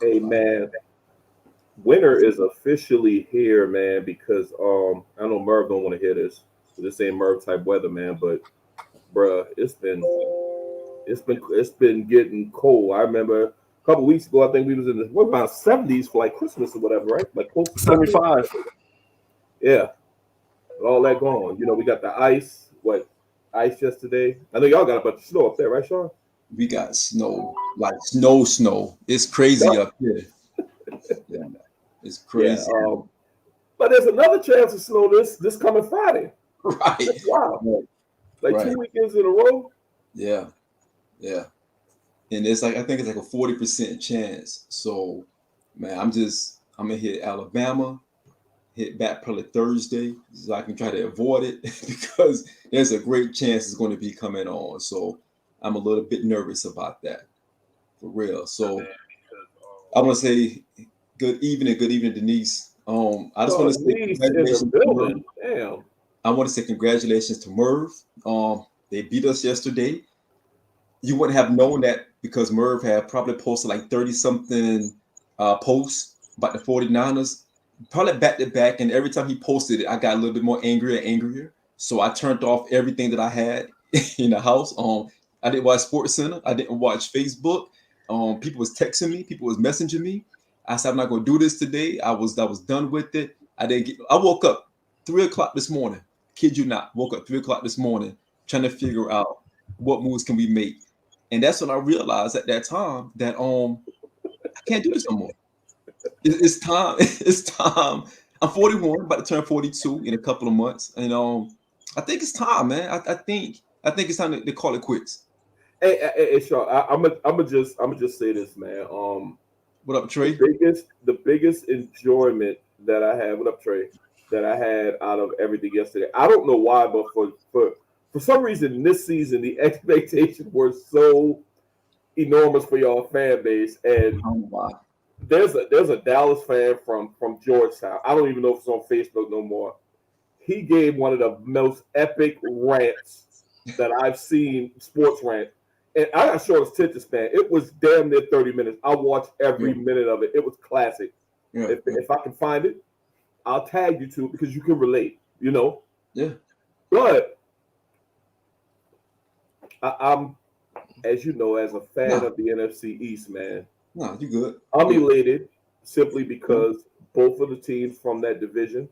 Hey man, winter is officially here, man. Because I know Merv don't want to hear this. This ain't Merv type weather, man. But bruh, it's been getting cold. I remember a couple weeks ago. I think we was in the what about 70s for like Christmas or whatever, right? Like close to 70. 75. Yeah, all that gone. We got the ice. What ice yesterday? I know y'all got a bunch of snow up there, right, Shawn? We got snow, like snow. It's crazy Yeah. up here. Yeah, it's Yeah. crazy. But there's another chance of snow this coming Friday. Right. That's wild. Like Right. 2 weekends in a row. Yeah. Yeah. And it's like I think it's like a 40% chance. So man, I'm gonna hit Alabama, hit back probably Thursday, so I can try to avoid it because there's a great chance it's going to be coming on. So I'm a little bit nervous about that. For real. So I want to say good evening, Denise. I just want to say Denise in the congratulations to Merv. building. Damn. I want to say congratulations to Merv. They beat us yesterday. You wouldn't have known that because Merv had probably posted like 30 something posts about the 49ers, probably back to back. And every time he posted it, I got a little bit more angrier and angrier. So I turned off everything that I had in the house. I didn't watch Sports Center. I didn't watch Facebook. People was texting me. People was messaging me. I said, I'm not going to do this today. I was done with it. I woke up 3 o'clock this morning. Kid you not. Woke up 3 o'clock this morning trying to figure out what moves can we make. And that's when I realized at that time that I can't do this no more. It's time. It's time. I'm 41, about to turn 42 in a couple of months. And I think it's time, man. I think it's time to call it quits. Hey, Shawn, I'm gonna just say this, man. What up, Trey? The biggest enjoyment that I had, what up, Trey, that I had out of everything yesterday. I don't know why, but for some reason this season the expectations were so enormous for y'all fan base. And there's a Dallas fan from Georgetown. I don't even know if it's on Facebook no more. He gave one of the most epic rants that I've seen, sports rant. And I got short attention span. It was damn near 30 minutes. I watched every minute of it. It was classic. Yeah. If I can find it, I'll tag you to it because you can relate, Yeah. But I'm, as you know, as a fan of the NFC East, man. No, you good. I'm elated simply because both of the teams from that division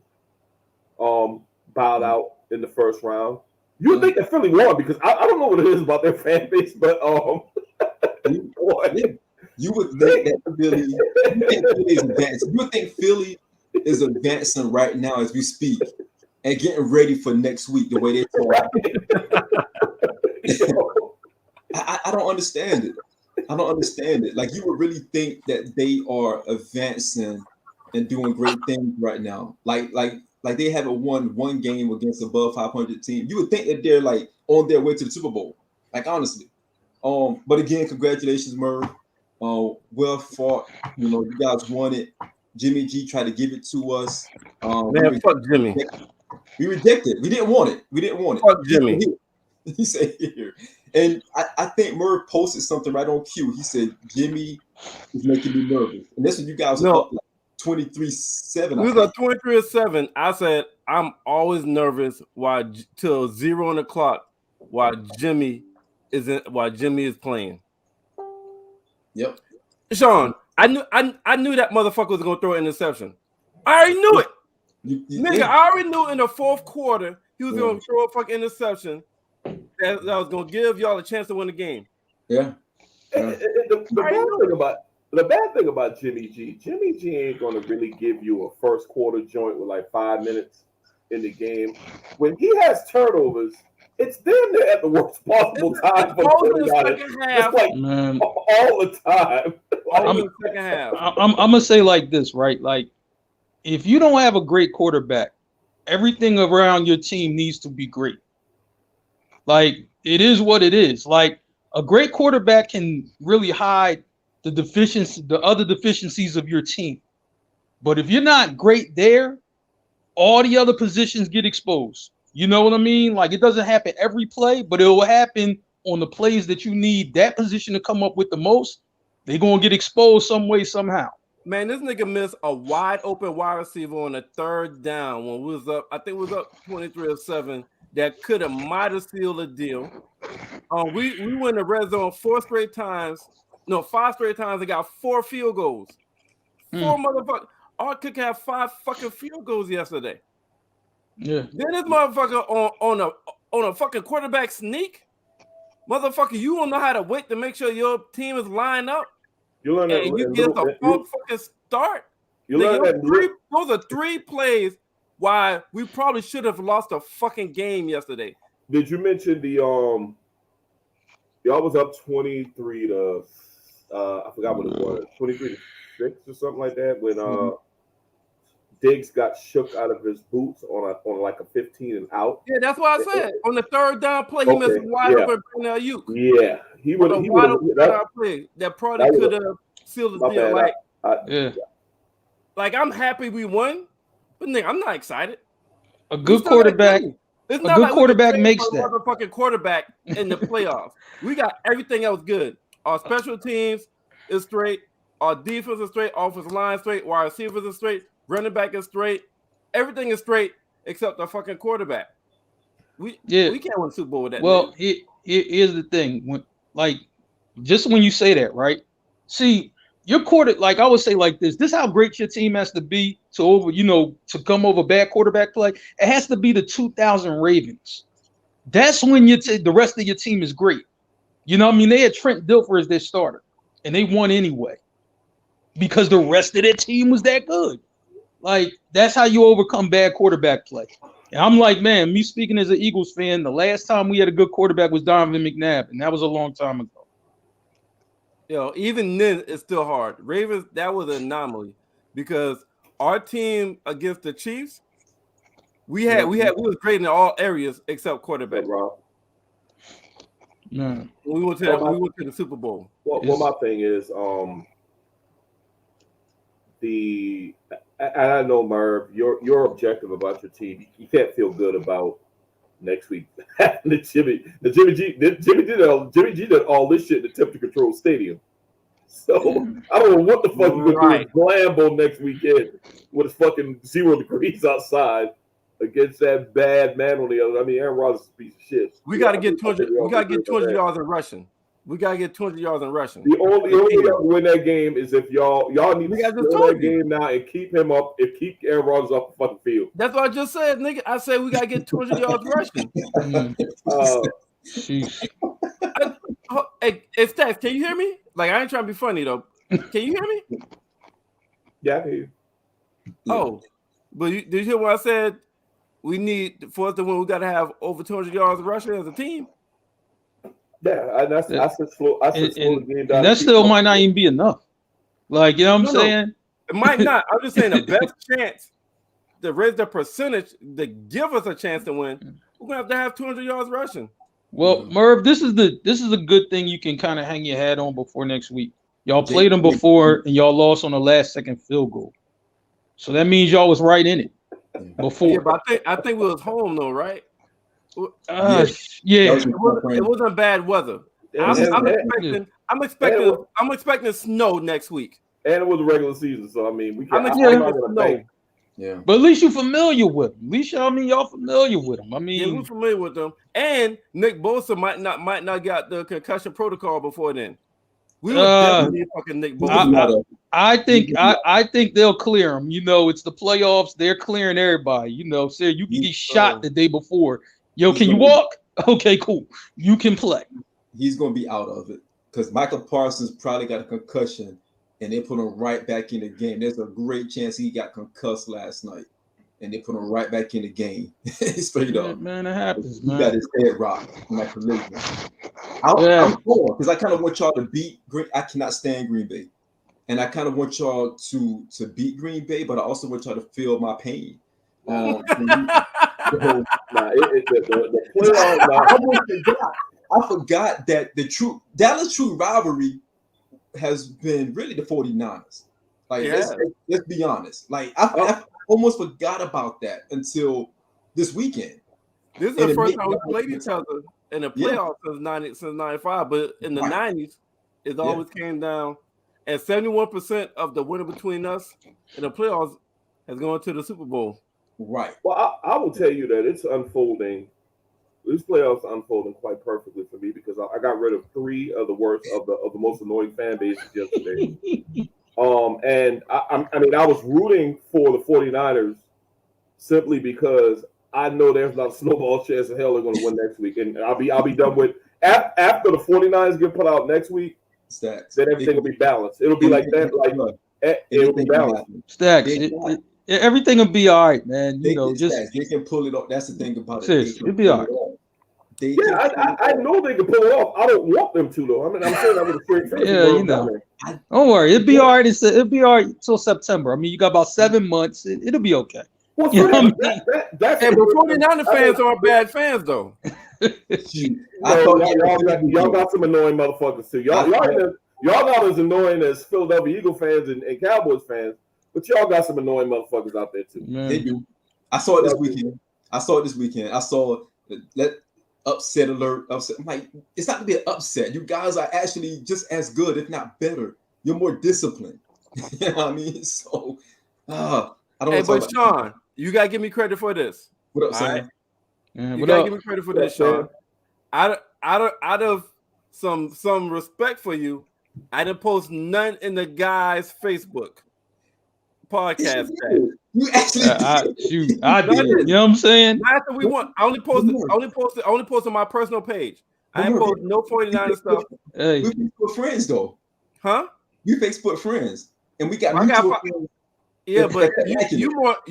bowed out in the first round. You would think that Philly won because I don't know what it is about their fan base, but you would think that Philly is advancing. You would think Philly is advancing right now as we speak and getting ready for next week the way they talk. I don't understand it. I don't understand it. Like you would really think that they are advancing and doing great things right now. Like they haven't won one game against above 500 team. You would think that they're like on their way to the Super Bowl. Like honestly. But again, congratulations, Merv. Well fought. You guys won it. Jimmy G tried to give it to us. Man, fuck Jimmy. We rejected. We didn't want it. Fuck Jimmy. He said here. And I think Merv posted something right on cue. He said, Jimmy is making me nervous. And that's when you guys are up like 23-7. We was 23-7. I said, I'm always nervous till 0 o'clock while Jimmy is playing. Yep. Shawn, I knew that motherfucker was gonna throw an interception. I already knew it. Nigga, I already knew in the fourth quarter he was gonna throw a fucking interception that was gonna give y'all a chance to win the game. Yeah. The bad thing about Jimmy G ain't gonna really give you a first quarter joint with like 5 minutes in the game. When he has turnovers, it's damn near at the worst possible time for the second half. It's like man, all the time. I'm gonna say like this, right? Like if you don't have a great quarterback, everything around your team needs to be great. Like it is what it is. Like a great quarterback can really hide the other deficiencies of your team. But if you're not great there, all the other positions get exposed. You know what I mean? Like it doesn't happen every play, but it will happen on the plays that you need that position to come up with the most. They're gonna get exposed some way, somehow. Man, this nigga missed a wide open wide receiver on a third down when we was up. I think we was up 23-7. That could have might have sealed the deal. We went to red zone 5 straight times and got 4 field goals. 4 motherfuckers. Our kicker had 5 fucking field goals yesterday. Yeah. Then this motherfucker on a fucking quarterback sneak. Motherfucker, you don't know how to wait to make sure your team is lined up. You learn that. And you get the fucking start. You learn that. Those are 3 plays why we probably should have lost a fucking game yesterday. Did you mention the y'all was up 23 to I forgot what it was, 23-6 or something like that when Diggs got shook out of his boots on like a 15 and out. Yeah, that's what I said. On the third down play, he missed a wide open Ayuk. Yeah, he would have play that probably could have sealed the deal. Like I'm happy we won, but nigga, I'm not excited. A good quarterback. It's not like quarterback makes that. Motherfucking quarterback in the playoffs. We got everything else good. Our special teams is straight. Our defense is straight. Offensive line is straight. Wide receivers is straight. Running back is straight. Everything is straight except the fucking quarterback. We can't win the Super Bowl with that. Well, here's the thing. Just when you say that, right? See, your like I would say like this. This is how great your team has to be to come over bad quarterback play. It has to be the 2000 Ravens. That's when the rest of your team is great. You know what I mean? They had Trent Dilfer as their starter, and they won anyway because the rest of their team was that good. Like, that's how you overcome bad quarterback play. And I'm like, man, me speaking as an Eagles fan, the last time we had a good quarterback was Donovan McNabb, and that was a long time ago. Even then, it's still hard. Ravens, that was an anomaly because our team against the Chiefs, we was great in all areas except quarterback. No. We went to the Super Bowl. Well, my thing is, I know, Merv, you're objective about your team. You can't feel good about next week. Jimmy G did all this shit in the temperature control stadium. So I don't know what the fuck you're gonna do in Glambo next weekend with it's fucking 0 degrees outside against that bad man on the other. I mean, Aaron Rodgers is a piece of shit. We gotta get 200. We gotta get 200 yards in rushing. We gotta get 200 yards in rushing. The only way to win that game is if y'all need to score that game now and keep him up and keep Aaron Rodgers off the fucking field. That's what I just said, nigga. I said we gotta get 200 yards rushing. Hey, Steph, can you hear me? Like, I ain't trying to be funny though. Can you hear me? Yeah, I hear you. Oh, but did you hear what I said? We need for us to win. We gotta have over 200 yards rushing as a team. Yeah, and I said slow the game down. And that still might not even be enough. Like, you know what I'm saying? It might not. I'm just saying the best chance to raise the percentage to give us a chance to win, we're gonna have 200 yards rushing. Well, Merv, this is a good thing you can kind of hang your hat on before next week. Y'all played them before and y'all lost on the last second field goal. So that means y'all was right in it before. Yeah, but I think we was home though, right? Yeah. It wasn't bad weather. I'm expecting snow next week. And it was a regular season, so I mean we can't. Yeah. But at least you're familiar with them. At least y'all familiar with them. I mean, we're familiar with them. And Nick Bosa might not get the concussion protocol before then. We would definitely need fucking Nick Bosa. I think they'll clear him. You know, it's the playoffs. They're clearing everybody. You know, so you can get shot the day before. Yo, can you walk? Okay, cool. You can play. He's going to be out of it because Michael Parsons probably got a concussion and they put him right back in the game. There's a great chance he got concussed last night and they put him right back in the game. Straight up. Man, it happens, man. He got his head rocked in that collision. I'm poor because I kind of want y'all to beat Green. I cannot stand Green Bay. And I kind of want y'all to beat Green Bay, but I also want y'all to feel my pain. I forgot that the Dallas true rivalry has been really the 49ers. Like, let's be honest. Like, I almost forgot about that until this weekend. This is the first time we played each other in the playoffs since 95, but in the 90s, it always came down and 71% of the winner between us in the playoffs has gone to the Super Bowl. Right. Well, I will tell you that it's unfolding. These playoffs are unfolding quite perfectly for me because I got rid of 3 of the worst of the most annoying fan bases yesterday. And I mean, I was rooting for the 49ers simply because I know there's not a snowball chance in hell they're going to win next week, and I'll be done with after the 49ers get put out next week. Stacks. Then everything will be balanced. It'll be like that. Like it'll be balanced. Stacks. Everything will be all right, man. You know, just they can pull it off. That's the thing about it. Seriously, it'll be all right. I know they can pull it off. I don't want them to though. I mean, I'm saying that with a straight face. Yeah, you know. Don't worry, it'll be all right. It'll be all right till September. I mean, you got about 7 months. It'll be okay. Well, you know but 49er fans aren't bad fans though. Y'all got some annoying motherfuckers too. Y'all not as annoying as Philadelphia Eagle fans and Cowboys fans, but y'all got some annoying motherfuckers out there too. Man. They do. I saw it this weekend. I saw that upset alert. Upset. I'm like, it's not to be an upset. You guys are actually just as good, if not better. You're more disciplined. You know what I mean? So, I don't. Hey, but Shawn, you gotta give me credit for this. What up, Sam? Right? You gotta give me credit for this, Shawn. Out of some respect for you, I didn't post none in the guy's Facebook podcast. You actually I did. You know what I'm saying? After we won, I only posted my personal page. I didn't post no 49er stuff. Hey. We Facebook friends though. Huh? We Facebook friends. And we got friends. Yeah, but you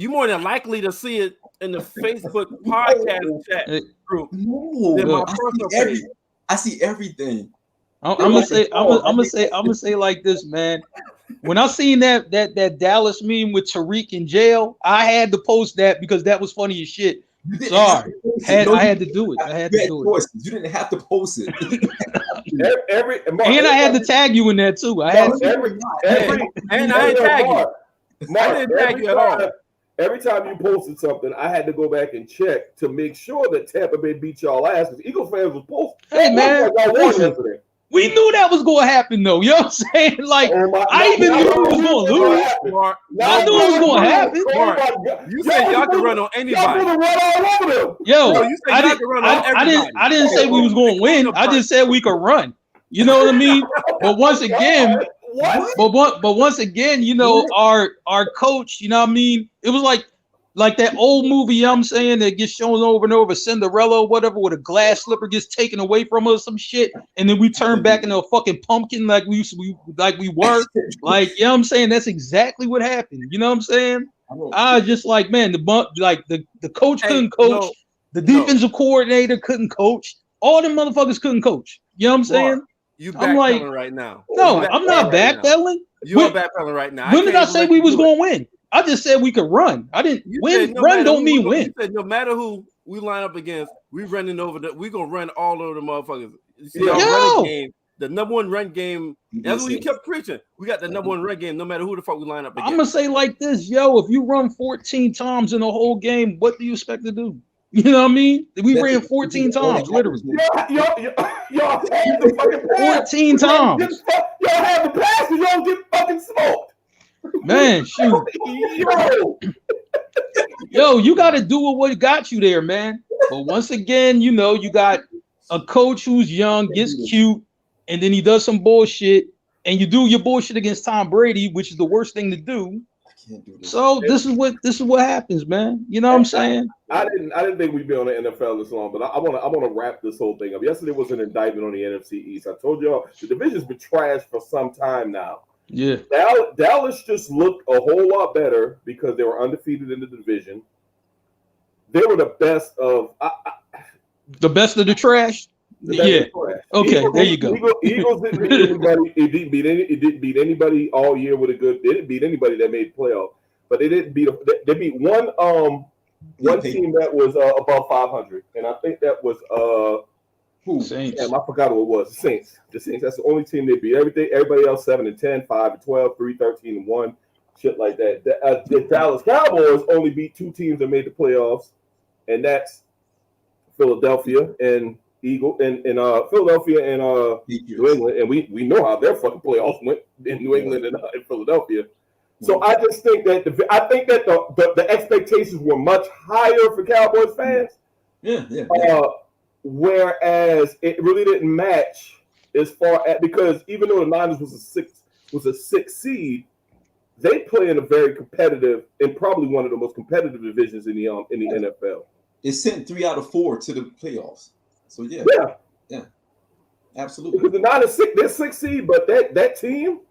more than likely to see it in the Facebook podcast chat group than my personal page. I see everything. I'm gonna say like this, man. When I seen that Dallas meme with Tariq in jail, I had to post that because that was funny as shit. Sorry, I had to do it. I had to do it. You didn't have to post it. And I had to tag you in there too. I had to. And I didn't tag you. I didn't tag you at all. Every time you posted something, I had to go back and check to make sure that Tampa Bay beat y'all ass. Because Eagle fans was posting. Hey man, listen, we knew that was going to happen, though. You know what I'm saying? Like, I even knew it was going to lose. I knew it was going to happen. Mark, you said y'all can run on anybody. Yo, I didn't say we was going to win. I just said we could run. You know what I mean? But once again, once again, you know, our coach, you know what I mean? It was like that old movie, you know what I'm saying, that gets shown over and over, Cinderella or whatever, where the glass slipper gets taken away from us, some shit, and then we turn back into a fucking pumpkin like we were. Like, you know what I'm saying? That's exactly what happened. You know what I'm saying? I was just like, man, the coach couldn't coach, the defensive coordinator couldn't coach, all them motherfuckers couldn't coach. You know what I'm saying? I'm like right now. No, I'm not backpedaling. You're backpedaling right now. When did I say we was going to win? I just said we could run. I didn't win. Run don't mean win. You said no matter who we line up against, we running over we gonna run all over the motherfuckers. You see our running game, the number one run game. That's what you kept preaching. We got the number one run game, no matter who the fuck we line up against. I'm gonna say like this, yo. If you run 14 times in the whole game, what do you expect to do? You know what I mean? We ran 14 times, literally. Y'all had the fucking 14 times. Y'all have the pass, and y'all get fucking smoked. Man, shoot. Yo, you got to do what got you there, man. But once again, you know, you got a coach who's young, gets cute, and then he does some bullshit, and you do your bullshit against Tom Brady, which is the worst thing to do. So this is what happens, man. You know what I'm saying? I didn't think we'd be on the NFL this long, but I want to wrap this whole thing up. Yesterday was an indictment on the NFC East. I told y'all the division's been trashed for some time now. Yeah, Dallas just looked a whole lot better because they were undefeated in the division. They were the best of the trash. Yeah. Okay, Eagles, there you go. Eagles didn't beat anybody. It didn't beat anybody all year with a good. They didn't beat anybody that made playoff, but they didn't beat. They beat one team that was above 500, and I think that was Saints. Damn, I forgot who it was. The Saints. That's the only team they beat. Everybody else 7-10, 5-12, 3-13-1, shit like that. The Dallas Cowboys only beat 2 teams that made the playoffs, and that's Philadelphia and Eagle in Philadelphia and New England, and we know how their fucking playoffs went in New England and in Philadelphia. So I just think that the expectations were much higher for Cowboys fans. Yeah. Whereas it really didn't match as far as, because even though the Niners was a six seed, they play in a very competitive and probably one of the most competitive divisions in the NFL. It sent 3 out of 4 to the playoffs. So yeah, absolutely. Because the Niners they're 6 seed, but that team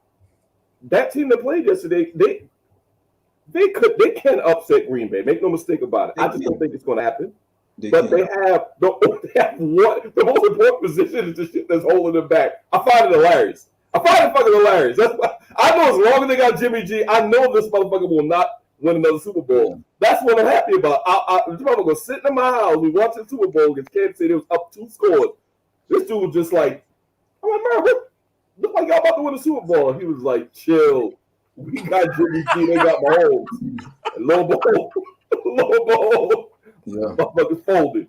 that played yesterday, they can upset Green Bay. Make no mistake about it. I just don't think it's going to happen. They have the most important position is the shit that's holding them back. I find it hilarious. I find it fucking hilarious. That's why I know as long as they got Jimmy G, I know this motherfucker will not win another Super Bowl. That's what I'm happy about. I'm gonna sit in my house. We watched the Super Bowl against Kansas City. It was up 2 scores. This dude was just like, I'm like, man, what? Look like y'all about to win the Super Bowl. He was like, chill. We got Jimmy G. They got Mahomes. Low ball. Yeah, motherfuckers folded.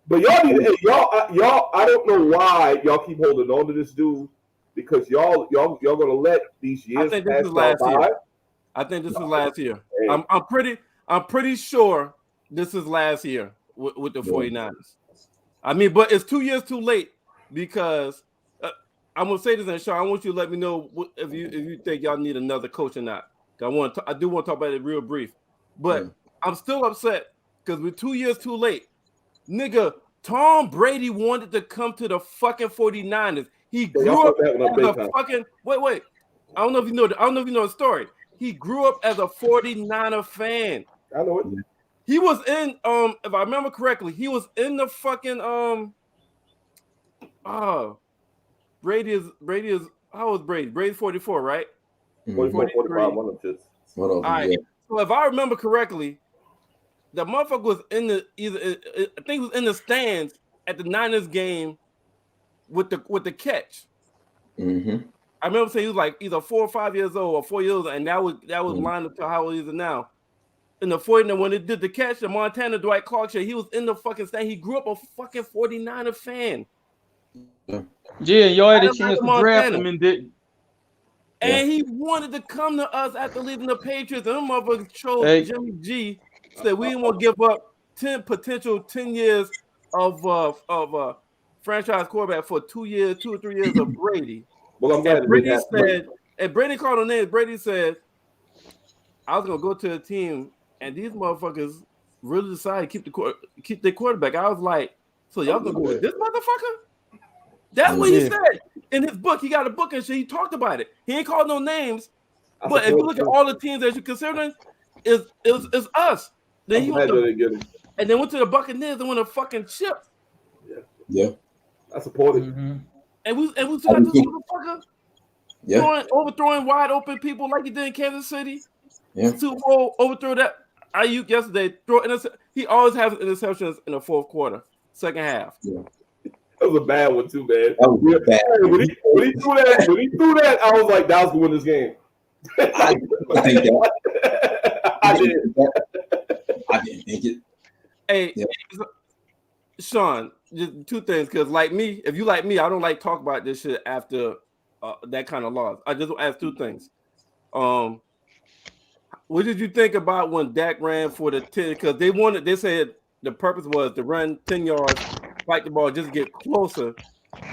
But y'all need y'all. I don't know why y'all keep holding on to this dude, because y'all gonna let these years. I think this is last year. I think this is last year. I'm pretty sure this is last year with the 49ers. I mean, but it's 2 years too late, because I'm gonna say this, and Shawn, I want you to let me know if you think y'all need another coach or not. I do want to talk about it real brief, but I'm still upset because we're 2 years too late. Nigga, Tom Brady wanted to come to the fucking 49ers. He grew up as a fucking wait. I don't know if you know the story. He grew up as a 49er fan. I know it. He was in if I remember correctly, he was in the fucking Brady is how old is Brady? Brady's 44, right? 45, one of them. All right. So if I remember correctly, the motherfucker was I think he was in the stands at the Niners game with the catch. Mm-hmm. I remember saying he was like either 4 or 5 years old or 4 years old, and that was lined up to how old he is now. In the 49, when they did the catch, the Montana Dwight Clark shit, he was in the fucking stand. He grew up a fucking 49er fan. Yeah, y'all had a chance to draft him and didn't. And he wanted to come to us after leaving the Patriots. And them motherfuckers chose Jimmy G. Said we didn't want to give up 10 years of franchise quarterback for 2 or 3 years of Brady. Well, I'm glad Brady said, and Brady called on names. Brady said, I was gonna go to a team, and these motherfuckers really decided to keep their quarterback. I was like, so y'all gonna go with this motherfucker? That's what he said in his book. He got a book and shit. He talked about it. He ain't called no names, but if you look at all the teams that you're considering, it's us. Then he went and then went to the Buccaneers and won a fucking chip. Yeah, I support it. Mm-hmm. And we still got this motherfucker overthrowing wide open people like he did in Kansas City. Yeah, Super Bowl overthrow that Ayuk yesterday. He always has interceptions in the fourth quarter, second half. Yeah. That was a bad one too, man. That was bad. When he threw that, I was like, "That was going to win this game." I think that. I didn't think it. Hey, Shawn, just 2 things, because like me, if you like me, I don't like talk about this shit after that kind of loss. I just ask 2 things. What did you think about when Dak ran for the 10? Because they said the purpose was to run 10 yards, fight the ball, just get closer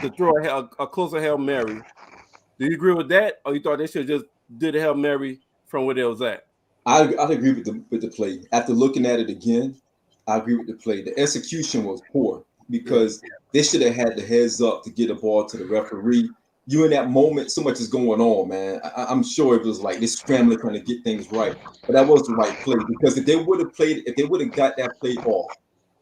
to throw a closer Hail Mary. Do you agree with that, or you thought they should just did a Hail Mary from where they was at? I agree with the play. After looking at it again, I agree with the play. The execution was poor because they should have had the heads up to get the ball to the referee. You in that moment, so much is going on, man. I'm sure it was like they're scrambling trying to get things right, but that was the right play, because if they would have got that play off,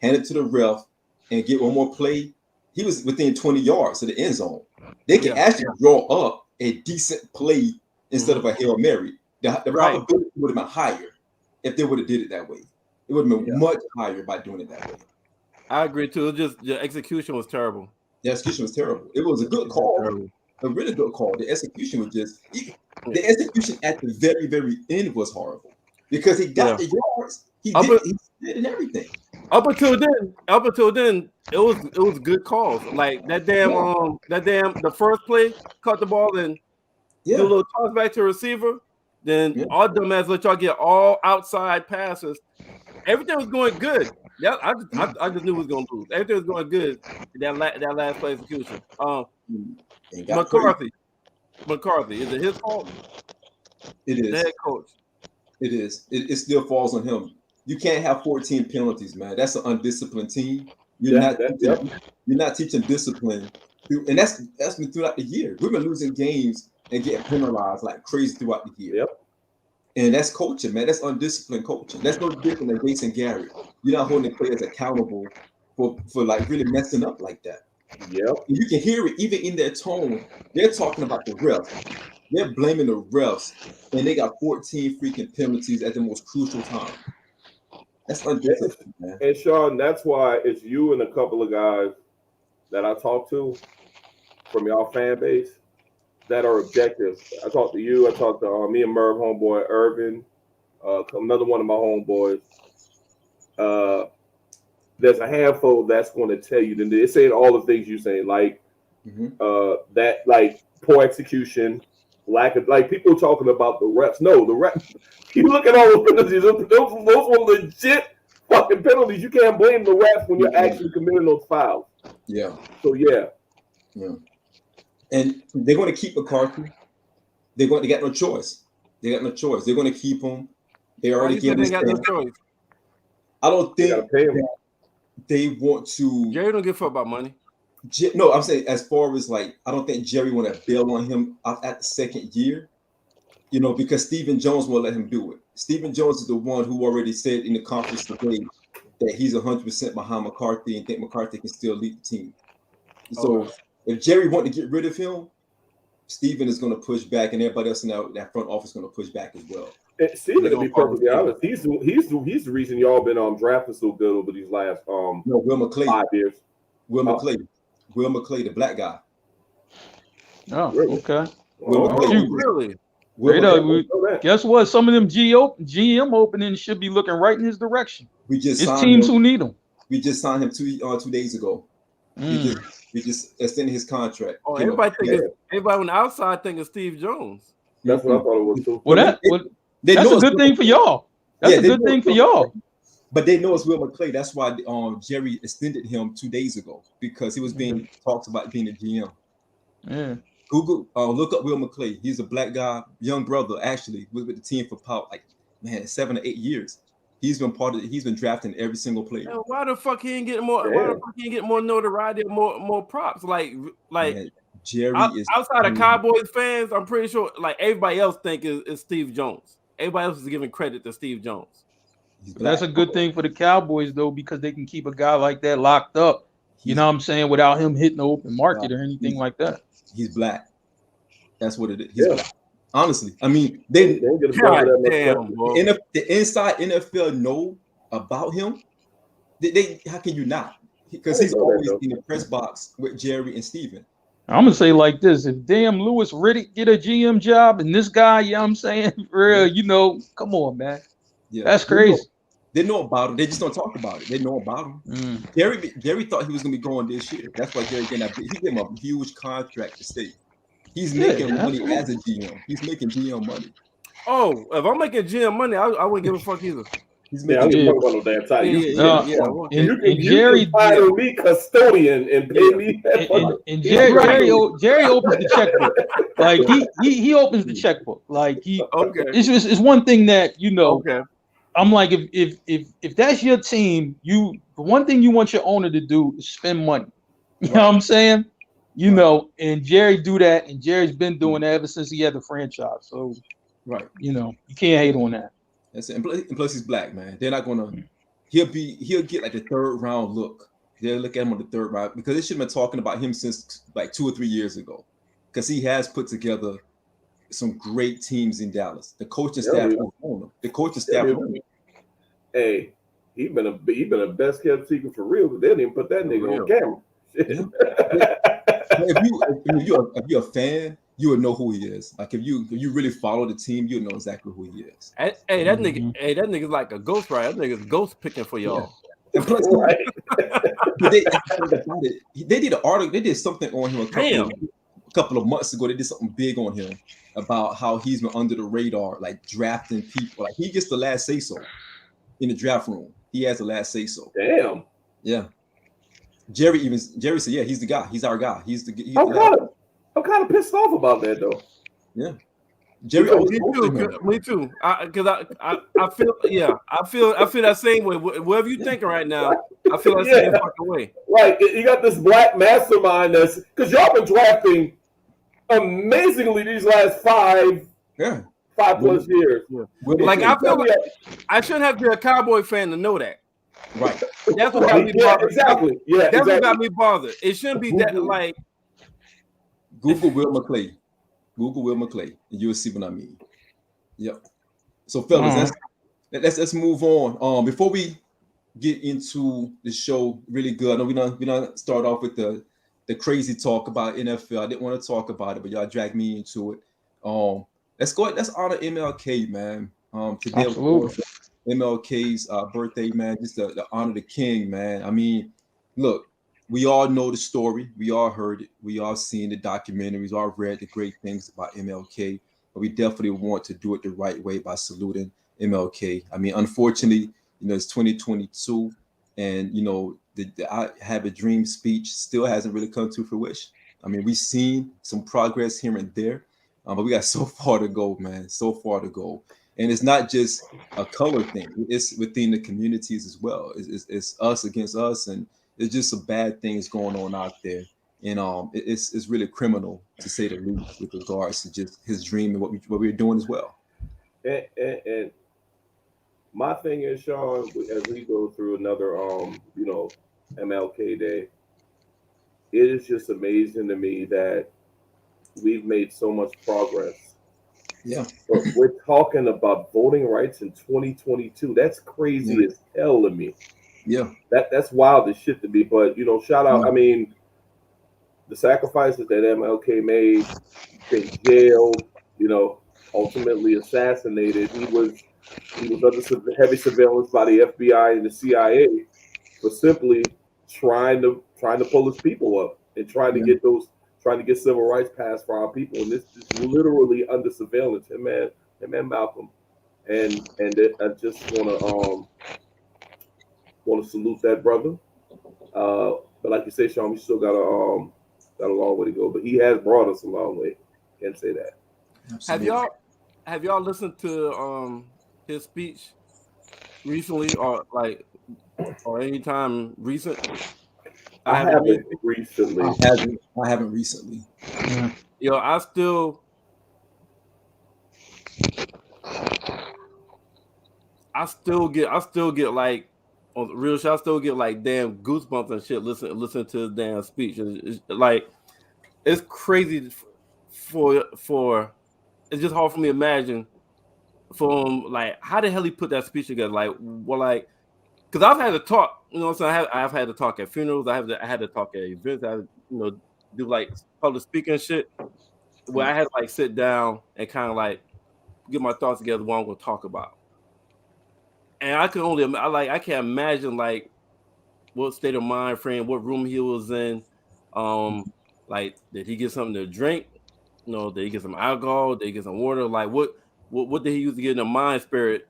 hand it to the ref, and get one more play, he was within 20 yards of the end zone. They can actually draw up a decent play instead of a Hail Mary. The probability would have been higher if they would have did it that way. It would have been much higher by doing it that way. I agree too. It just the execution was terrible. The execution was terrible. It was a good call. A really good call. The execution was the execution at the very, very end was horrible, because he got the yards. He did and everything. Up until then, it was good calls. Like that damn the first play, cut the ball and do a little toss back to a receiver. Then all dumbass let y'all get all outside passes. Everything was going good. Yeah, I just knew it was gonna lose. Everything was going good. That last play execution. McCarthy, is it his fault? It is. The head coach. It is. It still falls on him. You can't have 14 penalties, man. That's an undisciplined team. You're not teaching discipline, and that's been throughout the year. We've been losing games and getting penalized like crazy throughout the year. Yep. And that's coaching, man. That's undisciplined coaching. That's no different than Jason Garrett. You're not holding players accountable for like really messing up like that. Yep. And you can hear it even in their tone. They're talking about the refs. They're blaming the refs, and they got 14 freaking penalties at the most crucial time. That's undisciplined, man. And Shawn, that's why it's you and a couple of guys that I talk to from y'all fan base that are objective. I talked to you. I talked to me and Merv, homeboy Irvin, another one of my homeboys. There's a handful that's going to tell you. They're saying all the things you say, like that, like poor execution, lack of, like people talking about the reps. No, the reps. You look at all those penalties; those were legit fucking penalties. You can't blame the refs when you're actually committing those fouls. Yeah. So yeah. And they're going to keep McCarthy. They got no choice. They got no choice. They're going to keep him. They already gave him. No choice. I don't think they want to. Jerry don't give a fuck about money. No, I'm saying as far as like, I don't think Jerry want to bail on him at the second year. You know, because Stephen Jones won't let him do it. Stephen Jones is the one who already said in the conference today that he's 100% behind McCarthy and think McCarthy can still lead the team. So if Jerry want to get rid of him, Stephen is going to push back, and everybody else in that front office is going to push back as well. And Stephen, to be perfectly honest, he's the reason y'all been drafting so good over these last Will McClay 5 years. Will McClay, the black guy. Oh, really? Okay. Will McClay, really? Guess what? Some of them GM openings should be looking right in his direction. It's teams who need him. We just signed him 2 days ago. We just extended his contract. Oh, everybody on the outside think of Steve Jones. That's what I thought it was too. That's a good thing for y'all. That's a good thing for y'all. But they know it's Will McClay. That's why Jerry extended him 2 days ago, because he was being talked about being a GM. Yeah. Google, look up Will McClay. He's a black guy, young brother, actually, with the team for 7 or 8 years. He's been drafting every single player. Man, why the fuck he ain't getting more? Why the fuck he ain't getting more notoriety, more props? Like man, Jerry is outside of Cowboys fans. I'm pretty sure like everybody else think is Steve Jones. Everybody else is giving credit to Steve Jones. That's a good thing for the Cowboys though, because they can keep a guy like that locked up. You know what I'm saying? Without him hitting the open market or anything like that. He's black. That's what it is. He's black. Honestly, I mean, the inside NFL know about him. They how can you not? Because he's always in the press box with Jerry and Steven. I'm gonna say like this: if damn Louis Riddick get a GM job and this guy, you know what I'm saying, for real, come on, man. Yeah, that's crazy. They know about him. They just don't talk about it. They know about him. Jerry thought he was gonna be going this year. That's why Jerry he gave him a huge contract to stay. He's making money as a GM. He's making GM money. Oh, if I'm making GM money, I wouldn't give a fuck either. He's making no damn time. And Jerry hire me custodian and pay me. And Jerry opens the checkbook. Like he opens the checkbook. Like it's one thing that I'm like, if that's your team, the one thing you want your owner to do is spend money. You know what I'm saying? And Jerry do that, and Jerry's been doing that ever since he had the franchise. So, you can't hate on that. That's it. And plus, he's black, man. They're not gonna. He'll get like the 3rd round look. They'll look at him on the 3rd round because they should have been talking about him since like 2 or 3 years ago, because he has put together some great teams in Dallas. The coaching staff own him. The coaching staff own him. Hey, he been a best kept secret for real, but they didn't even put that nigga on camera. If you're a fan, you would know who he is. Like if you really follow the team, you know exactly who he is. Hey, that nigga's like a ghost, right? That nigga's ghost picking for y'all. And plus, Right. they did an article. They did something on him a couple of months ago. They did something big on him about how he's been under the radar, like drafting people. Like he gets the last say so in the draft room. He has the last say so. Damn. Yeah. Jerry said, yeah, he's the guy. He's our guy. I'm kind of pissed off about that though. Yeah. Jerry, me too. Because I feel that same way. Whatever you thinking right now, I feel that same fucking way. Like you got this black mastermind that's because y'all been drafting amazingly these last 5+ years. Yeah. Like I feel like I shouldn't have to be a Cowboy fan to know that. Right. That's what got me bothered. Exactly. Yeah. That's what got me bothered. It shouldn't be that like Google Will McClay. Google Will McClay, and you'll see what I mean. Yep. So, fellas, let's move on. Before we get into the show, really good. I know we don't start off with the crazy talk about NFL. I didn't want to talk about it, but y'all dragged me into it. Let's go. Let's honor MLK, man. Today was MLK's birthday, man. Just to honor the king, man. I mean, look. We all know the story. We all heard it. We all seen the documentaries. All read the great things about MLK. But we definitely want to do it the right way by saluting MLK. I mean, unfortunately, it's 2022, and the I Have a Dream speech still hasn't really come to fruition. I mean, we've seen some progress here and there, but we got so far to go, man. So far to go. And it's not just a color thing. It's within the communities as well. It's us against us, and it's just some bad things going on out there, and it's really criminal to say the least with regards to just his dream and what we're doing as well. And my thing is, Shawn, as we go through another MLK Day, it is just amazing to me that we've made so much progress. Yeah, but we're talking about voting rights in 2022. That's crazy as hell to me. Yeah, that's wild as shit to me. But shout out. I mean, the sacrifices that MLK made, been jailed, ultimately assassinated. He was under heavy surveillance by the FBI and the CIA for simply trying to pull his people up and trying to get civil rights passed for our people. And this is literally under surveillance. And man, Malcolm, and I just want to salute that brother. But like you say, Shawn, we still got a long way to go. But he has brought us a long way. Can't say that. Absolutely. Have y'all listened to his speech recently, or anytime recent? I haven't recently. I haven't recently. I still get like on the real shit. I still get like damn goosebumps and shit. Listen to the damn speech. It's crazy for. It's just hard for me to imagine from like how the hell he put that speech together. Because I've had to talk. So I've had to talk at funerals. I had to talk at events. I do like public speaking shit. Where I had to like sit down and kind of like get my thoughts together what I'm going to talk about. And I can't imagine like what state of mind frame, what room he was in. Like, did he get something to drink? Did he get some alcohol? Did he get some water? Like, what did he use to get in the mind spirit?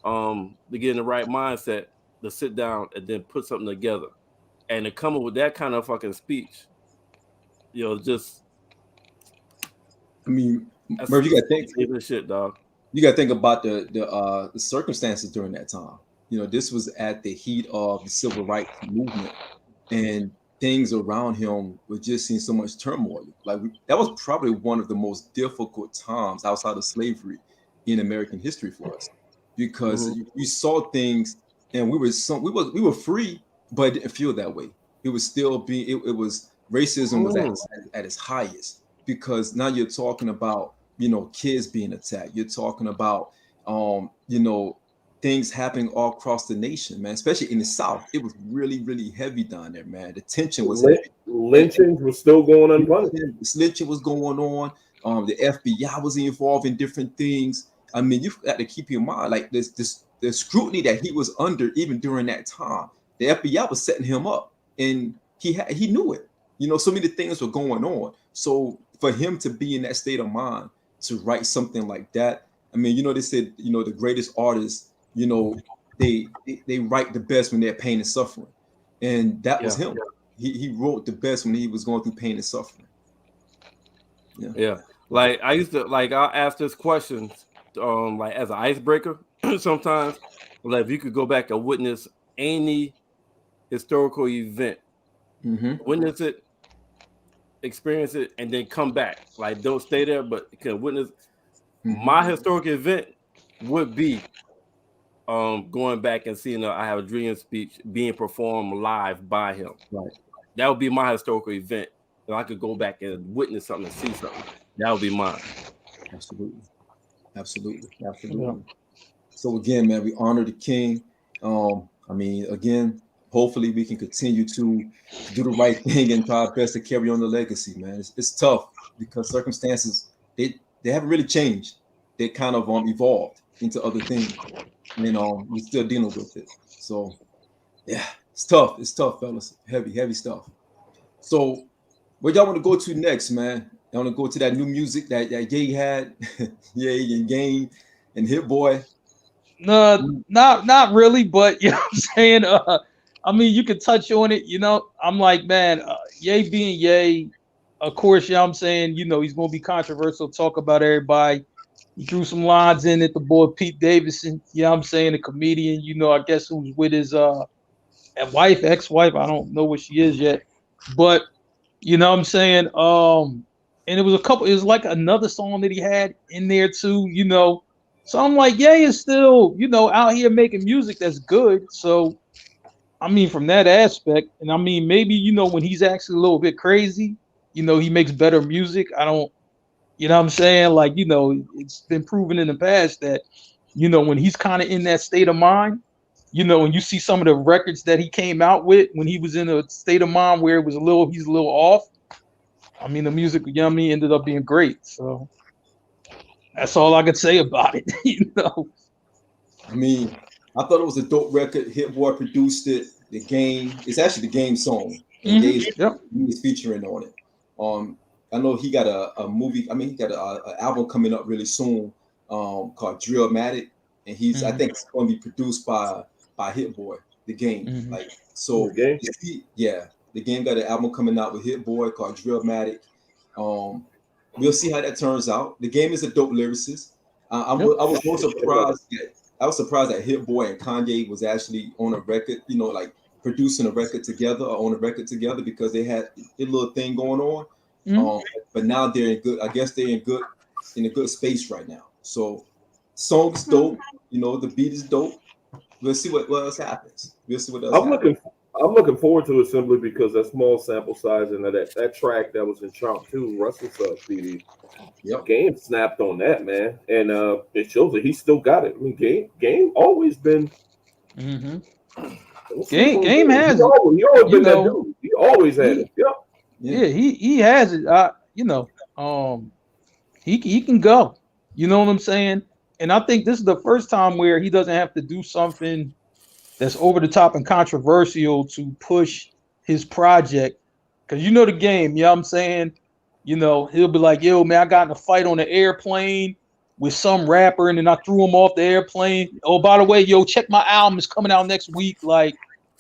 To get in the right mindset to sit down and then put something together, and to come up with that kind of fucking speech. Just. I mean, Murph, you got to think this shit, dog. You got to think about the circumstances during that time. This was at the heat of the civil rights movement, and things around him were just seeing so much turmoil. Like that was probably one of the most difficult times outside of slavery in American history for us, because you saw things, and we were free, but it didn't feel that way. It was still it was racism was at its highest, because now you're talking about kids being attacked. You're talking about things happening all across the nation, man, especially in the South. It was really, really heavy down there, man. The tension was heavy. Lynchings were still going unpunished. Lynching was going on. The FBI was involved in different things. I mean, you've got to keep in mind, like the scrutiny that he was under, even during that time. the FBI was setting him up, and he knew it. You know, so many things were going on. So for him to be in that state of mind to write something like that, I mean, you know, they said, you know, the greatest artists, you know, they write the best when they're pain and suffering, and that was him. He wrote the best when he was going through pain and suffering. Yeah. Like I used to, like, I'll ask this question, like as an icebreaker sometimes. Like, if you could go back and witness any historical event, witness it, experience it, and then come back. Like, don't stay there, but can witness. My historical event would be going back and seeing I Have a Dream speech being performed live by him. Right. That would be my historical event. If I could go back and witness something and see something, that would be mine. Absolutely. Yeah. So again, man, we honor the king. I mean, again, hopefully we can continue to do the right thing and try our best to carry on the legacy, man. It's tough because circumstances they haven't really changed. They kind of evolved into other things, and we're still dealing with it. So yeah, it's tough. It's tough, fellas. Heavy stuff. So where y'all want to go to next, man? Y'all want to go to that new music that Ye had, Ye and Game and Hit Boy? No, not really, but you know what I'm saying? I mean, you could touch on it, you know. I'm like, man, Ye being Ye, of course, you know what I'm saying, you know, he's gonna be controversial, talk about everybody. He threw some lines in at the boy Pete Davidson, you know what I'm saying, a comedian, you know, I guess who's with his wife, ex-wife, I don't know what she is yet, but you know what I'm saying? And it was like another song that he had in there too, you know. So I'm like, Ye is still, you know, out here making music that's good. So, I mean, from that aspect, and I mean, maybe, you know, when he's actually a little bit crazy, you know, he makes better music. I don't, you know what I'm saying? Like, you know, it's been proven in the past that, you know, when he's kind of in that state of mind, you know, when you see some of the records that he came out with when he was in a state of mind where he's a little off. I mean, the music, you know what I mean, ended up being great. So that's all I could say about it, you know. I mean, I thought it was a dope record. Hit Boy produced it. The Game, it's actually the Game song, and he's featuring on it. I know he got a movie. I mean, he got an album coming up really soon, called Drillmatic, and he's I think it's going to be produced by Hit Boy, the Game. Like so, the Game got an album coming out with Hit Boy called Drillmatic. We'll see how that turns out. The Game is a dope lyricist. I was more surprised. I was surprised that Hit Boy and Kanye was actually on a record, you know, like producing a record together or on a record together because they had a little thing going on. But now they're in good. I guess they're in a good space right now. So, song's dope. You know, the beat is dope. We'll see what else happens. We'll see what else happens. I'm looking forward to it simply because that small sample size and that track that was in Chomp 2, Russell's CD. Game snapped on that, man, and it shows that he still got it. I mean, Game always been. Game He has it. always been that dude. He always had it. Yeah, he has it. You know, he can go. You know what I'm saying? And I think this is the first time where he doesn't have to do something that's over the top and controversial to push his project. Because you know the Game, you know what I'm saying? You know, he'll be like, yo, man, I got in a fight on the airplane with some rapper, and then I threw him off the airplane. Oh, by the way, yo, check my album. It's coming out next week. Like,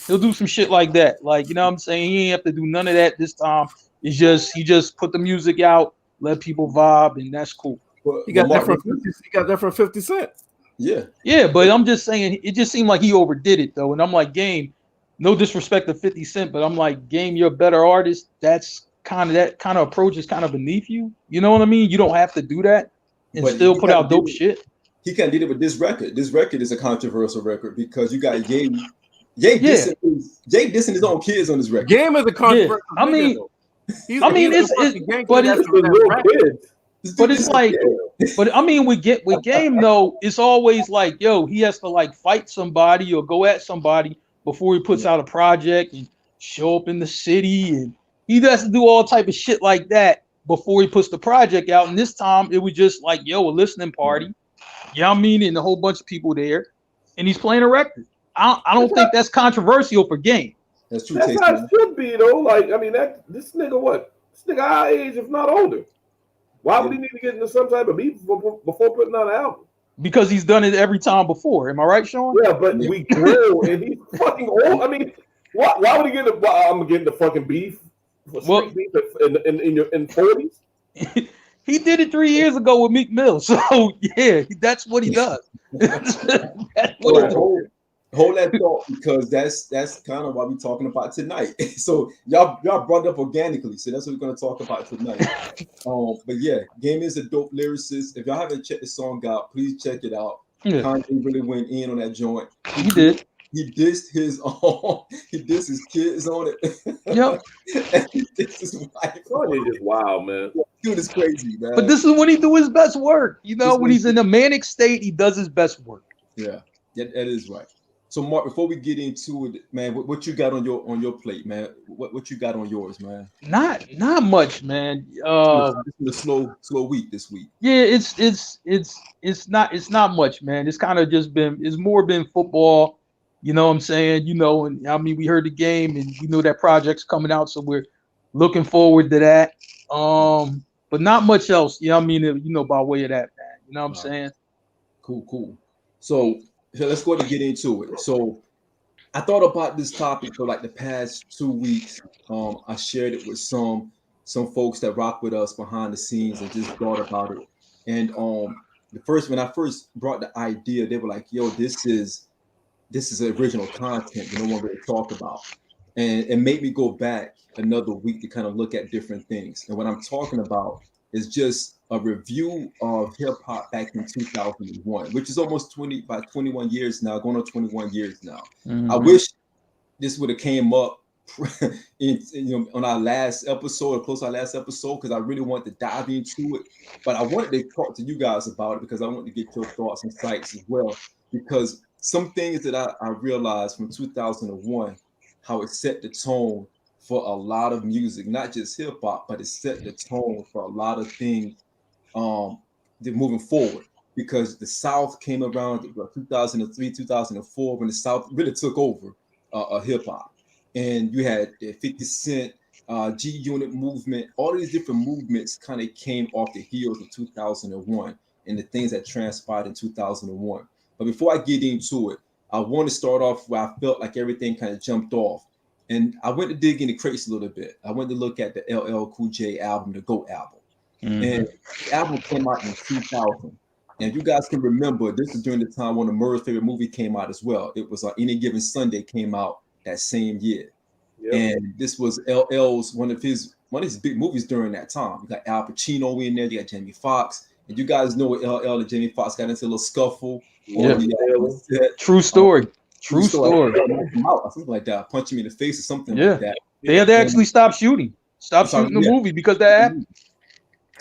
he'll do some shit like that. Like, you know what I'm saying? He ain't have to do none of that this time. It's just, he just put the music out, let people vibe, and that's cool. He got that from 50 Cent. Yeah, but I'm just saying, it just seemed like he overdid it, though. And I'm like, Game, no disrespect to 50 Cent, but I'm like, Game, you're a better artist. That kind of approach is kind of beneath you. You know what I mean? You don't have to do that and still put out dope shit. He can't do it with this record. This record is a controversial record because you got Ye dissing his own kids on this record. Game is a controversial. I mean, it's like, but I mean, with Game though, it's always like, yo, he has to like fight somebody or go at somebody before he puts out a project and show up in the city, and he has to do all type of shit like that before he puts the project out. And this time it was just like, yo, a listening party. You know what I mean? And a whole bunch of people there, and he's playing a record. I don't think that's controversial for game. That's true. That's how it should be, though. Like, I mean, this nigga our age, if not older. Why would he need to get into some type of beef before putting out an album? Because he's done it every time before. Am I right, Shawn? Yeah, but we grow and he's fucking old. I mean, why would he get into? I'm getting the fucking beef. Street beef in 40s. He did it 3 years ago with Meek Mill. So yeah, that's what he does. That's what he does. Hold that thought, because that's kind of what we're talking about tonight. So y'all brought it up organically, so that's what we're going to talk about tonight. But yeah, Game is a dope lyricist. If y'all haven't checked the song out, please check it out. Yeah. Kanye really went in on that joint. He did. He dissed his kids on it. Yep. And he dissed his wife. Kanye just wild, man. Dude is crazy, man. But this is when he do his best work. You know, when he's in a manic state, he does his best work. Yeah, that is right. So Mark, before we get into it, man, what you got on your plate, man? What you got on yours, man? Not much, man. This is a slow week this week. Yeah, it's not much, man. It's kind of just it's more been football. You know what I'm saying? You know, and I mean, we heard the game, and you know that project's coming out, so we're looking forward to that. But not much else. You know what I mean? You know, by way of that, man. You know what I'm saying? Cool. So let's go ahead and get into it. So I thought about this topic for like the past 2 weeks. I shared it with some folks that rock with us behind the scenes and just thought about it. And when I first brought the idea, they were like, "Yo, this is original content no one really talk about," and it made me go back another week to kind of look at different things. And what I'm talking about is just a review of hip hop back in 2001, which is almost 21 years now, going on 21 years now. Mm-hmm. I wish this would have came up on our last episode, or close to our last episode, because I really wanted to dive into it. But I wanted to talk to you guys about it because I wanted to get your thoughts and sights as well. Because some things that I realized from 2001, how it set the tone for a lot of music, not just hip hop, but it set the tone for a lot of things moving forward. Because the South came around 2003, 2004, when the South really took over hip hop, and you had the 50 Cent, G Unit movement. All these different movements kind of came off the heels of 2001 and the things that transpired in 2001. But before I get into it, I want to start off where I felt like everything kind of jumped off. And I went to dig in the crates a little bit. I went to look at the LL Cool J album, the GOAT album. Mm-hmm. And the album came out in 2000. And you guys can remember, this is during the time when the Merv's favorite movie came out as well. It was Any Given Sunday came out that same year. Yep. And this was LL's one of his big movies during that time. You got Al Pacino in there, you got Jamie Foxx. And you guys know LL and Jamie Foxx got into a little scuffle. Yeah. True story. True story. Something like that. Punch him in the face or something like that. They had to actually stop shooting the movie because that happened.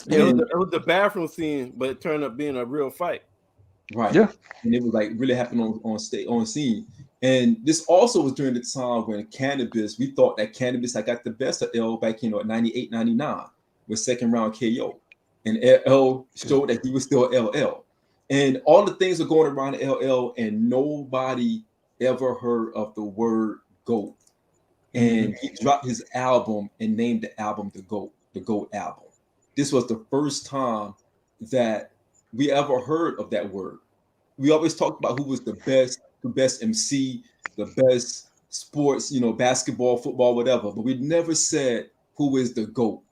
Yeah, it was the bathroom scene, but it turned up being a real fight. Right. Yeah. And it was like really happening on scene. And this also was during the time when we thought that cannabis had got the best of L back in 98, 99 with second round KO. And LL showed that he was still LL. And all the things are going around LL, and nobody ever heard of the word GOAT. And he dropped his album and named the album the GOAT album. This was the first time that we ever heard of that word. We always talked about who was the best MC, the best sports, basketball, football, whatever. But we never said who is the GOAT.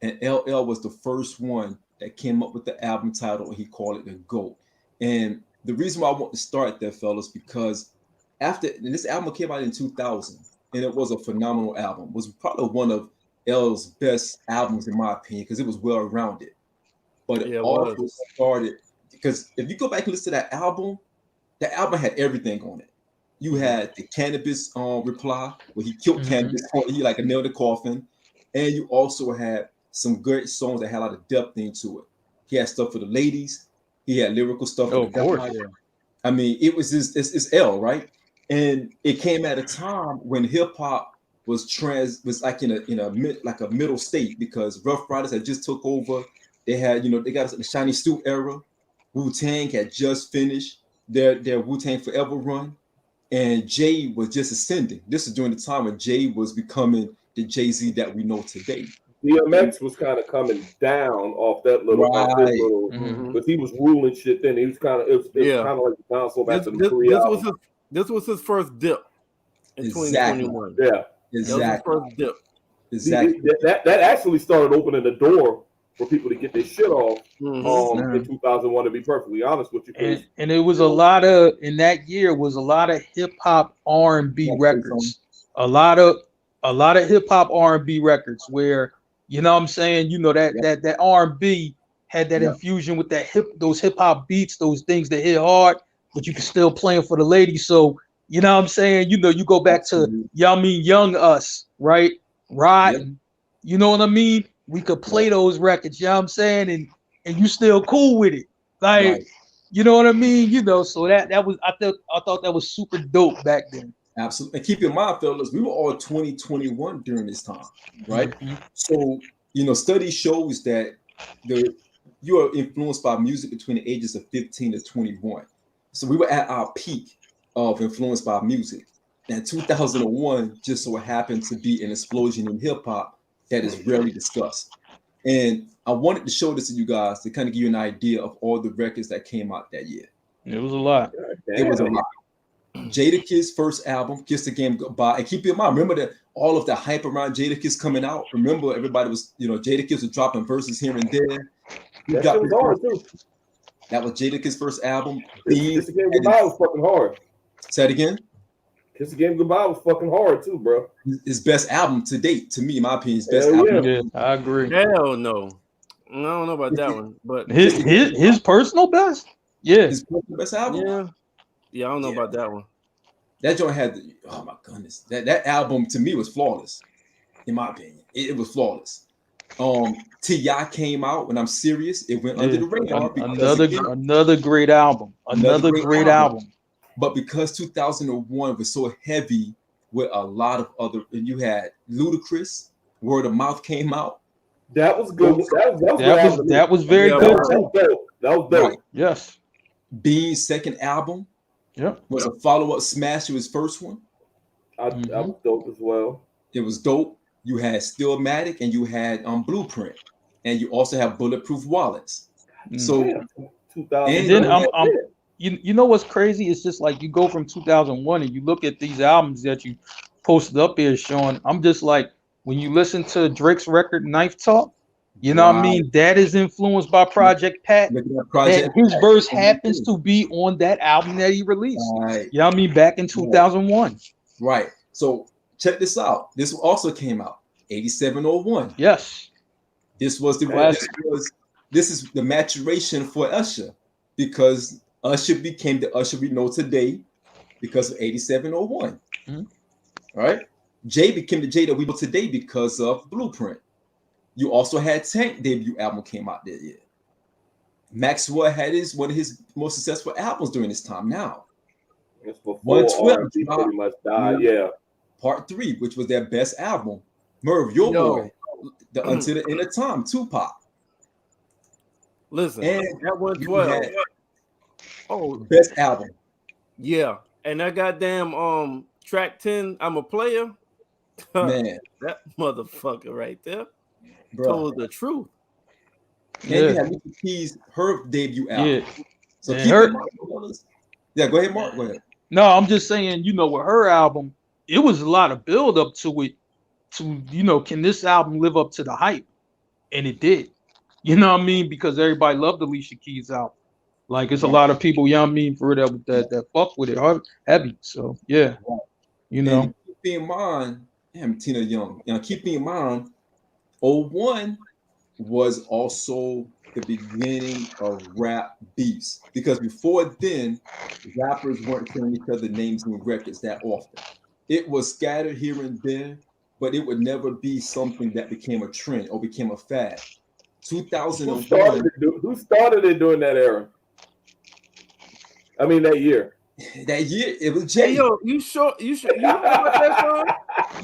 And LL was the first one that came up with the album title, and he called it the GOAT. And the reason why I want to start there, fellas, because this album came out in 2000, and it was a phenomenal album. It was probably one of L's best albums, in my opinion, because it was well-rounded. But it also started, because if you go back and listen to that album had everything on it. You had the cannabis reply, where he killed cannabis, he like nailed the coffin. And you also had some great songs that had a lot of depth into it. He had stuff for the ladies. He had lyrical stuff. Oh, of course. I mean, it was it's L, right? And it came at a time when hip hop was like in a middle state, because Rough Riders had just took over. They had, they got us in the Shiny Suit era. Wu-Tang had just finished their Wu-Tang Forever run. and Jay was just ascending. This is during the time when Jay was becoming the Jay-Z that we know today. DMX was kind of coming down off that little, because he was ruling shit. Then he was kind of, it was kind of like the console after the 3 hours. This was his first dip in 2021. Yeah, exactly. That was his first dip. Exactly. That actually started opening the door for people to get their shit off in 2001. To be perfectly honest with you, and it was a lot of in that year was a lot of hip hop R&B records, a lot of hip hop R&B records where you know what I'm saying, you know that R&B had that infusion with those hip hop beats, those things that hit hard, but you can still play them for the ladies. So you know what I'm saying, you know, you go back to Young Us, right? Rotten, you know what I mean? We could play those records, you know what I'm saying, and you still cool with it, like you know what I mean, you know. So that was I thought that was super dope back then. Absolutely. And keep in mind, fellas, we were all 2021 during this time, right? So you know, study shows that you are influenced by music between the ages of 15 to 21. So we were at our peak of influence by music. And 2001 just so happened to be an explosion in hip hop that is rarely discussed. And I wanted to show this to you guys to kind of give you an idea of all the records that came out that year. It was a lot. It was a lot. Jadakiss first album, Kiss the Game Goodbye. And keep in mind, remember that all of the hype around Jadakiss coming out. Remember, everybody was, you know, Jadakiss was dropping verses here and there. That was Jadakiss' first album. Kiss the Game Goodbye was fucking hard. Say it again. Kiss the Game Goodbye was fucking hard too, bro. His best album to date, to me, in my opinion, his best album. Yeah, I agree. Hell no. I don't know about that one, but his personal best. Yeah, his personal best album. Yeah, I don't know about that one. That joint had oh my goodness, that album to me was flawless, in my opinion. It was flawless. T.I. came out, and I'm serious, it went under the radar. Another great album. Another great album. But because 2001 was so heavy with a lot of other, and you had Ludacris, Word of Mouth came out. That was good. That was very good. That was dope. Right. Yes. Bean's second album was a follow-up smash to his first one. I was dope as well. It was dope. You had Stillmatic and you had Blueprint, and you also have Bulletproof Wallets. So, and then you know what's crazy? It's just like you go from 2001 and you look at these albums that you posted up here, Shawn. I'm just like, when you listen to Drake's record Knife Talk, you know what I mean? That is influenced by Project Pat. His verse happens to be on that album that he released. You know what I mean? Back in 2001. Right. So check this out. This also came out 8701. Yes. This is the maturation for Usher, because Usher became the Usher we know today because of 8701. Right? Jay became the Jay that we know today because of Blueprint. You also had Tank debut album came out that year. Maxwell had one of his most successful albums during this time. Now, 112 pretty much died. Part 3, which was their best album. Merv, your boy, the Until the End of Time, Tupac. Listen, and that 112. Best album. Yeah, and that goddamn track 10, I'm a Player. Man, that motherfucker right there. Bro. Told the truth. And you had Alicia Keys, her debut album. So keep her. Go ahead, Mark. Go ahead. No, I'm just saying, you know, with her album, it was a lot of build up to it. To, you know, can this album live up to the hype? And it did. You know what I mean? Because everybody loved Alicia Keys album. Like, it's a lot of people, you know what I mean, for that fuck with it heavy. So yeah, you know. And keep in mind, Tina Young. Keep in mind, 01 was also the beginning of rap beefs, because before then, rappers weren't telling each other names and records that often. It was scattered here and there, but it would never be something that became a trend or became a fad. 2001. Who started it during that era? I mean, that year. That year, it was Jay. Hey, yo, you sure? You know about that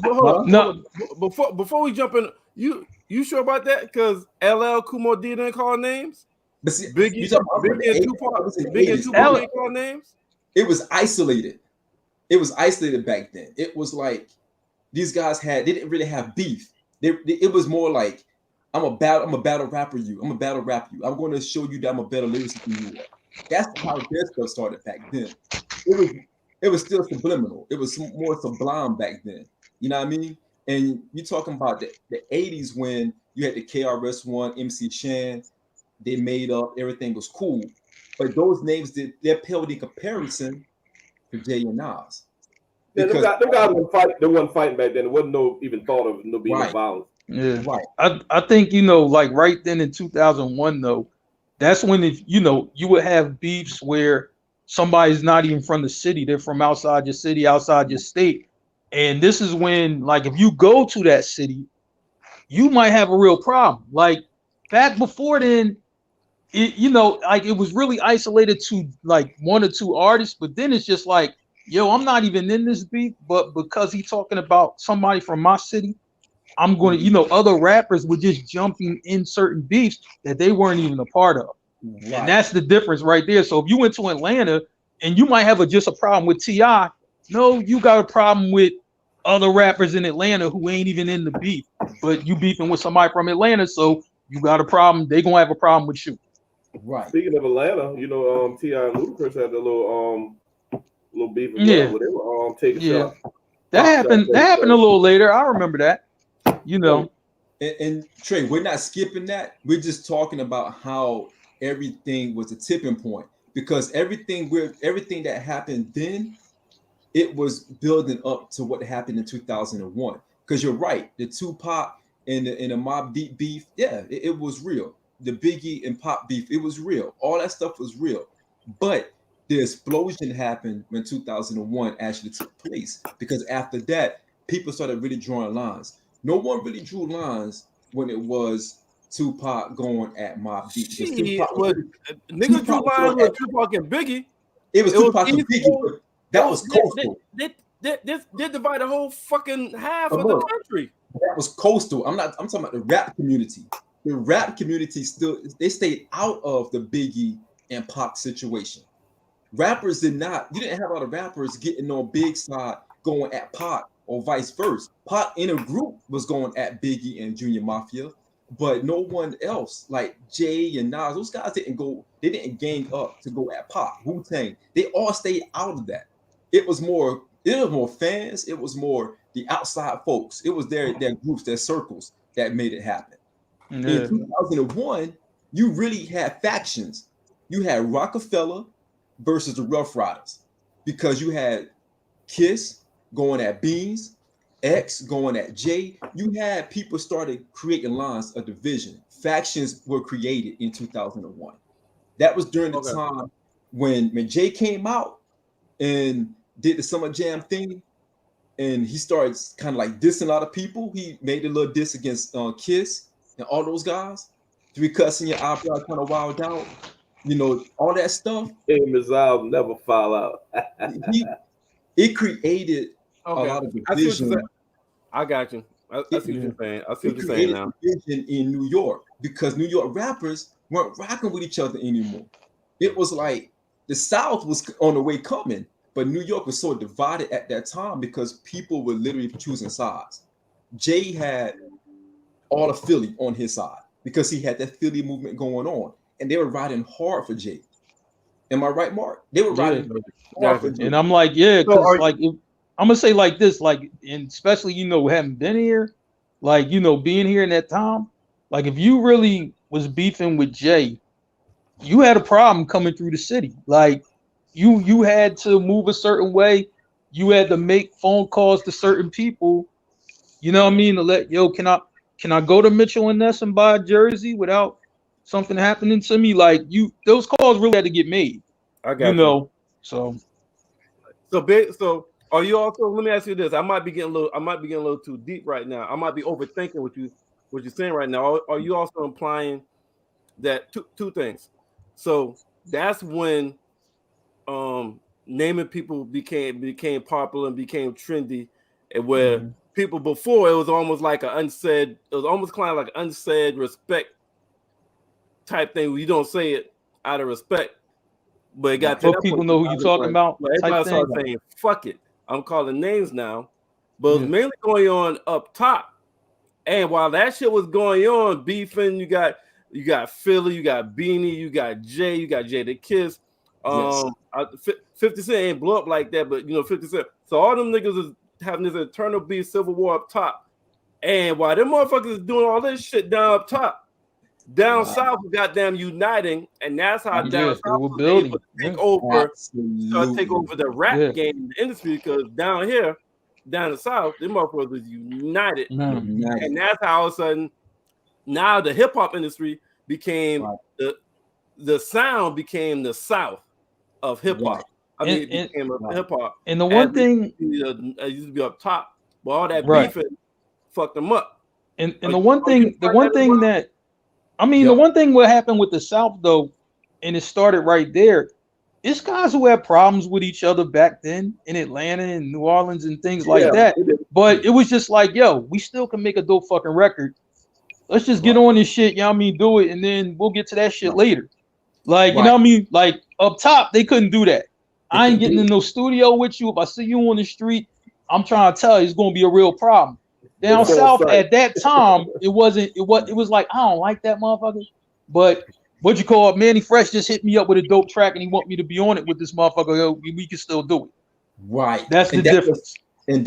song? No. Before we jump in, you sure about that? Because LL Cool Mo D didn't call names. But see, Biggie and Tupac didn't call names. It was isolated. it was isolated back then. It was like these guys they didn't really have beef. It was more like I'm a battle rapper you. I'm a battle rap you. I'm going to show you that I'm a better lyricist than you are. That's how their stuff started back then. It was still subliminal. It was more sublime back then. You know what I mean? And you're talking about the 80s when you had the KRS-One, MC Shan, they made up, everything was cool. But those names, they're paled in comparison to Jay and Nas. Yeah, them guys wasn't fighting back then. There wasn't no even thought of no being violence. Yeah, right. I think like right then in 2001 though, that's when you would have beefs where somebody's not even from the city; they're from outside your city, outside your state, and this is when like if you go to that city, you might have a real problem. Like back before then, like it was really isolated to like one or two artists, but then it's just like, yo, I'm not even in this beef, but because he's talking about somebody from my city, I'm going to, other rappers were just jumping in certain beefs that they weren't even a part of. Right. And that's the difference right there. So if you went to Atlanta and you might have just a problem with T.I., no, you got a problem with other rappers in Atlanta who ain't even in the beef, but you beefing with somebody from Atlanta, so you got a problem. They gonna have a problem with you. Right. Speaking of Atlanta, T.I. and Ludacris had a little beef as well, where they were taking shots. That happened a little later. I remember that. And Trey, we're not skipping that. We're just talking about how everything was a tipping point, because everything that happened then, it was building up to what happened in 2001. Because you're right, the Tupac and the Mobb Deep beef, it was real. The Biggie and Pop beef, it was real. All that stuff was real. But the explosion happened when 2001 actually took place, because after that, people started really drawing lines. No one really drew lines when it was Tupac going at Mobb Deep. Niggas drew lines with Tupac and Biggie. It was Tupac and Biggie, but that was coastal. They divide the whole fucking half of the country. That was coastal. I'm talking about the rap community. The rap community they stayed out of the Biggie and Pac situation. Rappers you didn't have a lot of rappers getting on Big side going at Pac or vice versa. Pac in a group was going at Biggie and Junior Mafia, but no one else like Jay and Nas, those guys they didn't gang up to go at Pac. Wu-Tang, they all stayed out of that. It was more fans, it was more the outside folks. It was their groups, their circles that made it happen. In 2001, you really had factions. You had Rockefeller versus the Rough Riders, because you had Kiss going at Beans, X going at J. You had people started creating lines of division. Factions were created in 2001. That was during the time when Jay came out and did the Summer Jam thing, and he started kind of like dissing a lot of people. He made a little diss against Kiss and all those guys. Three cussing your eyebrow, kind of wild out. All that stuff. And his album never fall out. It created a lot of division. I got you. I see what you're saying. I see what you're saying now. Division in New York, because New York rappers weren't rocking with each other anymore. It was like the South was on the way coming, but New York was so divided at that time because people were literally choosing sides. Jay had all of Philly on his side because he had that Philly movement going on, and they were riding hard for Jay. Am I right, Mark? They were riding hard for Jay. And I'm like, because I'm gonna say like this, like, and especially having been here, like being here in that time, like if you really was beefing with Jay, you had a problem coming through the city. Like you had to move a certain way, you had to make phone calls to certain people, to let can I go to Mitchell and Ness and buy a jersey without something happening to me? Like those calls really had to get made. I got you. So are you also? Let me ask you this. I might be getting a little too deep right now. I might be overthinking what you're saying right now. Are you also implying that two things? So that's when naming people became popular and became trendy, and where people before it was almost like it was almost kind of like an unsaid respect type thing where you don't say it out of respect, but it got to people know who you're talking about. Everybody started saying, "Fuck it, I'm calling names now, but it's mainly going on up top. And while that shit was going on, beefing, you got Philly, you got Beanie, you got Jay, you got Jay the Kiss. 50 Cent ain't blow up like that, but 50 Cent. So all them niggas is having this eternal beef, civil war up top. And while them motherfuckers is doing all this shit down up top, down south was goddamn uniting, and that's how down south was able to take over, the rap game in the industry. Because down here, down the south, them motherfuckers was united, and that's how all of a sudden now the hip hop industry became the sound became the south of hip hop. I mean, it became a hip hop. And the one thing it used to be up top, but all that beefing fucked them up. And the one thing that what happened with the South though, and it started right there. It's guys who had problems with each other back then in Atlanta and New Orleans and things like that. But it was just like, yo, we still can make a dope fucking record. Let's just get on this shit, do it, and then we'll get to that shit later. Like, like up top, they couldn't do that. I ain't getting in no studio with you. If I see you on the street, I'm trying to tell you it's gonna be a real problem. Down south at that time, it was like, I don't like that motherfucker. But what you call it, Manny Fresh just hit me up with a dope track and he want me to be on it with this motherfucker. Yo, we can still do it. Right. That's the difference. And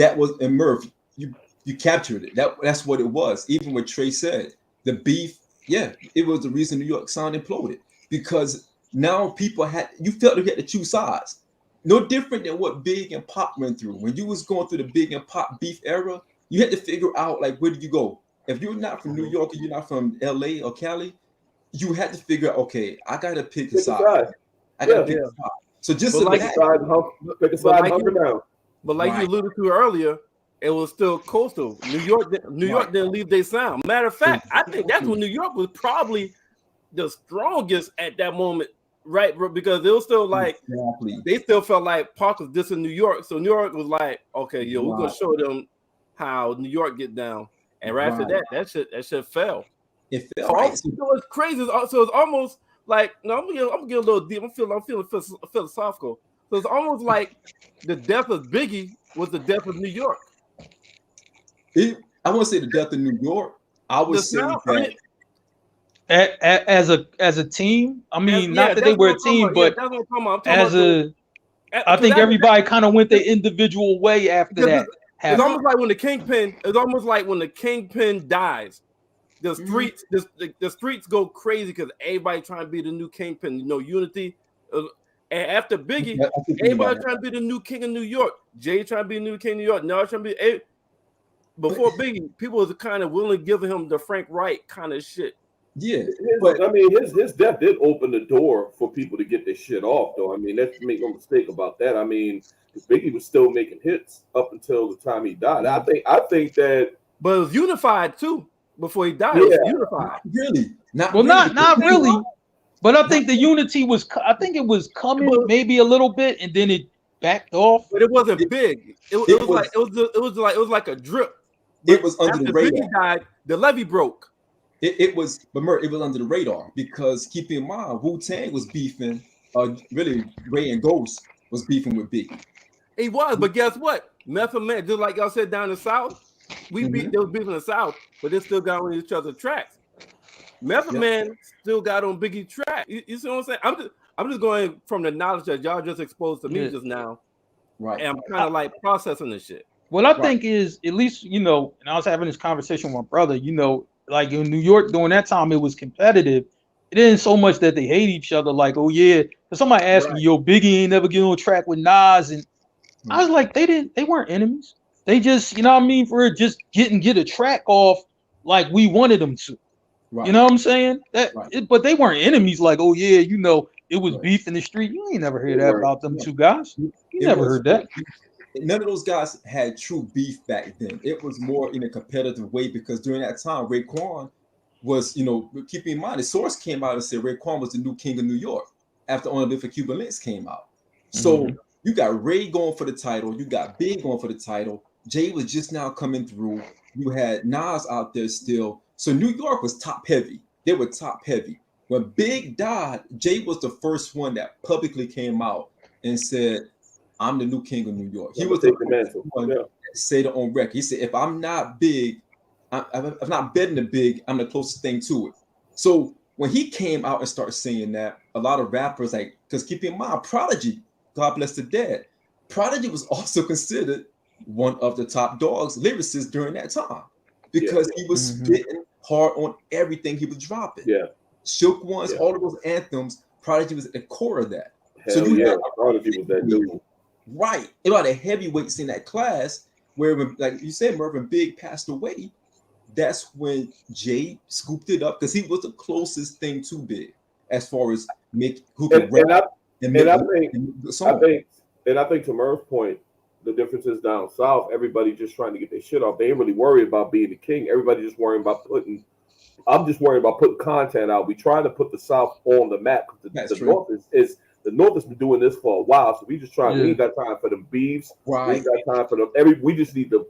Murph, you captured it. That's what it was. Even what Trey said, the beef, it was the reason New York sound imploded. Because now people you felt you had to choose sides. No different than what Big and Pop went through. When you was going through the Big and Pop beef era, you had to figure out, like, where do you go? If you're not from New York or you're not from LA or Cali, you had to figure out, okay, I got to pick a side. I got to pick a side. So just pick a side and hunker down. But like you alluded to earlier, it was still coastal. New York didn't leave their sound. Matter of fact, I think that's when New York was probably the strongest at that moment, right? Because it was still like they still felt like Park was dissing New York. So New York was like, okay, we're gonna show them how New York get down. And right after that shit fell. It fell. So it's crazy. So it's almost like I'm gonna get a little deep. I'm feeling philosophical. So it's almost like the death of Biggie was the death of New York. I won't say the death of New York. I would say that as a team. I mean, not that they were a team, but I think everybody kind of went their individual way after that. It's almost like when the Kingpin. It's almost like when the Kingpin dies. The streets, the streets go crazy because everybody trying to be the new Kingpin. Unity. And after Biggie, everybody trying to be the new king of New York. Jay trying to be the new king of New York. Now trying to be. Before Biggie, people was kind of willing to give him the Frank Wright kind of shit. Yeah, but I mean, his death did open the door for people to get their shit off, though. I mean, let's make no mistake about that. I mean, Biggie was still making hits up until the time he died. I think that, but it was unified too before he died. It was unified. Not really. But I think the unity was. I think it was coming maybe a little bit, and then it backed off. But it wasn't big. It was like a drip. It was under the radar. Biggie died, the levee broke. It was under the radar because keep in mind, Wu-Tang was beefing. Really, Ray and Ghost was beefing with Biggie. He was, but guess what? Method Man, just like y'all said down the South, they was beefing in the South, but they still got on each other's tracks. Method Man still got on Biggie track. You see what I'm saying? I'm just going from the knowledge that y'all just exposed to me just now, right? And I'm kind of like processing this shit. What I think is, at least and I was having this conversation with my brother. Like in New York during that time, it was competitive. It isn't so much that they hate each other. Like, oh yeah, because somebody asked me, "Yo, Biggie ain't never get on track with Nas," and I was like, they weren't enemies. They just, for just get a track off like we wanted them to. Right. You know what I'm saying? But they weren't enemies. Like, oh yeah, it was beef in the street. You ain't never heard that about them two guys. You never heard that. None of those guys had true beef back then. It was more in a competitive way because during that time, Raekwon was, keep in mind, the source came out and said Raekwon was the new king of New York after Only for Cuban Links came out. So you got Ray going for the title, you got Big going for the title. Jay was just now coming through. You had Nas out there still. So New York was top heavy. They were top heavy. When Big died, Jay was the first one that publicly came out and said, I'm the new king of New York. He I'm was gonna the take the mantle. one Yeah. that said it on record. He said, if I'm not big, I'm not betting the big, I'm the closest thing to it. So when he came out and started saying that, a lot of rappers, like, because keep in mind, Prodigy, God bless the dead, Prodigy was also considered one of the top dogs, lyricists during that time, because he was spitting hard on everything he was dropping. Yeah. Shook Ones, all of those anthems, Prodigy was at the core of that. Hell so you yeah, had Prodigy was that dude. Right. A lot of heavyweights in that class, where when, like you said, Mervyn Big passed away, that's when Jay scooped it up because he was the closest thing to Big as far as who could rap and I think to Merv's point, the difference is down south, everybody just trying to get their shit off. They ain't really worried about being the king. Everybody just worrying about I'm just worried about putting content out. We trying to put the South on the map because the North is the North has been doing this for a while. So we just trying. We ain't got time for them beefs. Right. We ain't got time for them. We just need to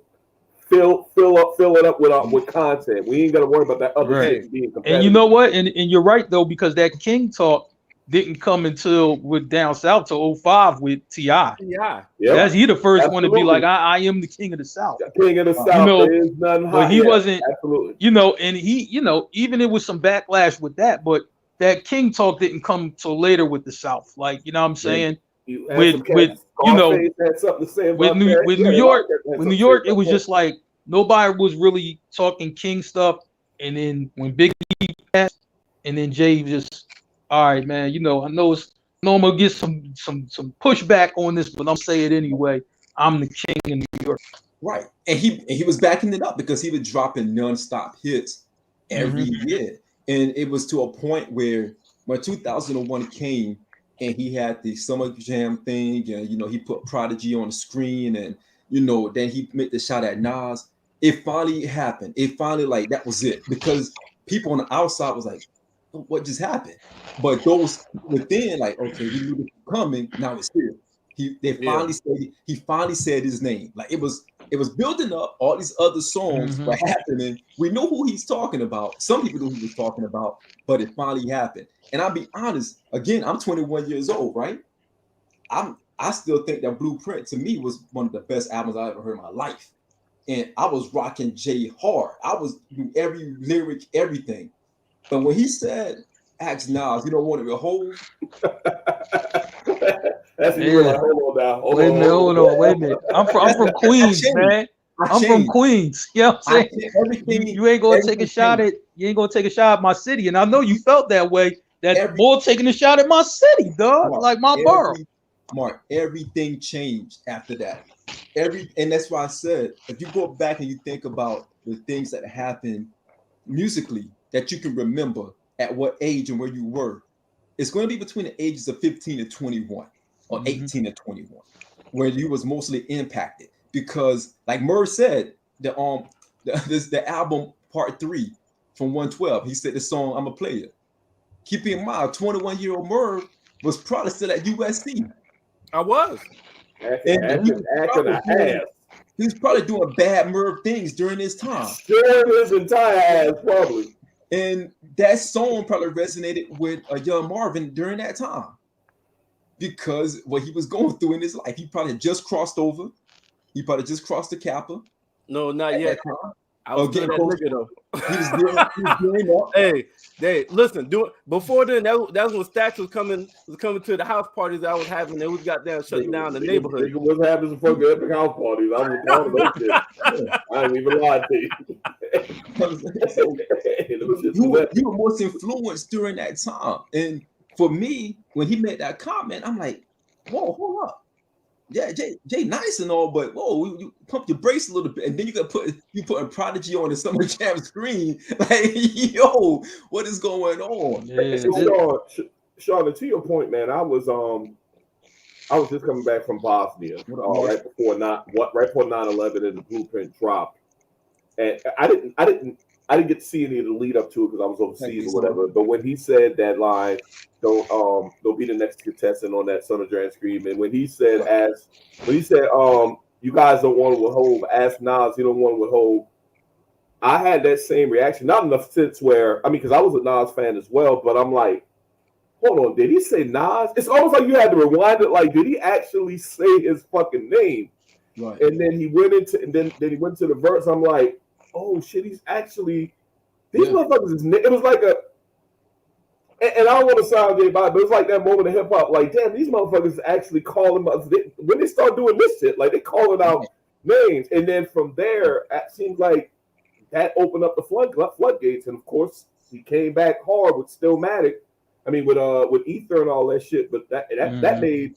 fill it up with content. We ain't got to worry about that other shit being competitive. And you know what? And you're right though, because that King talk didn't come until with down south to 05 with T.I. That's he the first one to be like, I am the king of the South. King of the South. You know, there is none but he wasn't. Absolutely. You know, and he, you know, even it was some backlash with that, but that King talk didn't come till later with the South. Like, you know what I'm saying? With you know, with New York, it was just like nobody was really talking King stuff. And then when Biggie passed, and then Jay just, all right, man, you know, I know I'm gonna get some pushback on this, but I'm saying it anyway. I'm the king in New York. Right. And he was backing it up because he was dropping nonstop hits every year. And it was to a point where when 2001 came and he had the Summer Jam thing, and you know, he put Prodigy on the screen, and you know, then he made the shot at Nas. It finally happened. It finally, like, that was it, because people on the outside was like, what just happened? But those within, like, okay, we knew it was coming, now it's here. He finally said his name. Like, it was building up. All these other songs were happening. We know who he's talking about. Some people knew who he was talking about, but it finally happened. And I'll be honest, again, I'm 21 years old, right? I still think that Blueprint to me was one of the best albums I ever heard in my life. And I was rocking Jay hard. I was doing every lyric, everything. But when he said, ask Nas, you don't want to hold. That's you like, hold on now. Hold on. Wait a minute. I'm from Queens, man. I'm from Queens. You know what I'm saying? You ain't gonna take a shot at my city. And I know you felt that way. That boy taking a shot at my city, dog. Marc, like my borough. Marc, everything changed after that. And that's why I said, if you go back and you think about the things that happened musically that you can remember at what age and where you were, it's going to be between the ages of 15 and 21 or 18 and 21, where you was mostly impacted. Because like Merv said, the album part 3 from 112, he said the song I'm a Player. Keep in mind, 21-year-old Merv was probably still at USC. I was. He was probably doing bad Merv things during his time. During his entire ass, probably. And that song probably resonated with a young Marvin during that time, because what he was going through in his life. He probably just crossed over. He probably just crossed the Kappa. No, not yet. I was getting that nigga though. He was doing up. Hey, listen. Before then, that was when Stacks was coming to the house parties I was having. They was goddamn shutting down the neighborhood. Nigga was having some fucking epic house parties. I was part of those shit. I ain't even lying to you. You were most influenced during that time, and for me, when he made that comment, I'm like, whoa, hold up. Yeah, Jay nice and all, but whoa, you pump your brakes a little bit, and then you putting Prodigy on the Summer Jam screen. Like, yo, what is going on? Yeah, Shawn, to your point, man, I was just coming back from Bosnia right before 9/11 and the Blueprint dropped, and I didn't get to see any of the lead up to it because I was overseas or whatever. But when he said that line, don't be the next contestant on that Summer Jam screen. And when he said, you guys don't want to withhold, ask Nas, you don't want to withhold. I had that same reaction, not in the sense where, I mean, because I was a Nas fan as well, but I'm like, hold on, did he say Nas? It's almost like you had to rewind it. Like, did he actually say his fucking name? Right. And then he went into, and then he went to the verse. I'm like, oh shit, he's actually these motherfuckers is. It was like a, and I don't want to sound gay about it, but it's like that moment of hip hop. Like, damn, these motherfuckers actually calling us when they start doing this shit. Like, they calling out names, and then from there, it seems like that opened up the floodgates, and of course, he came back hard with Stillmatic. I mean, with Ether and all that shit. But that made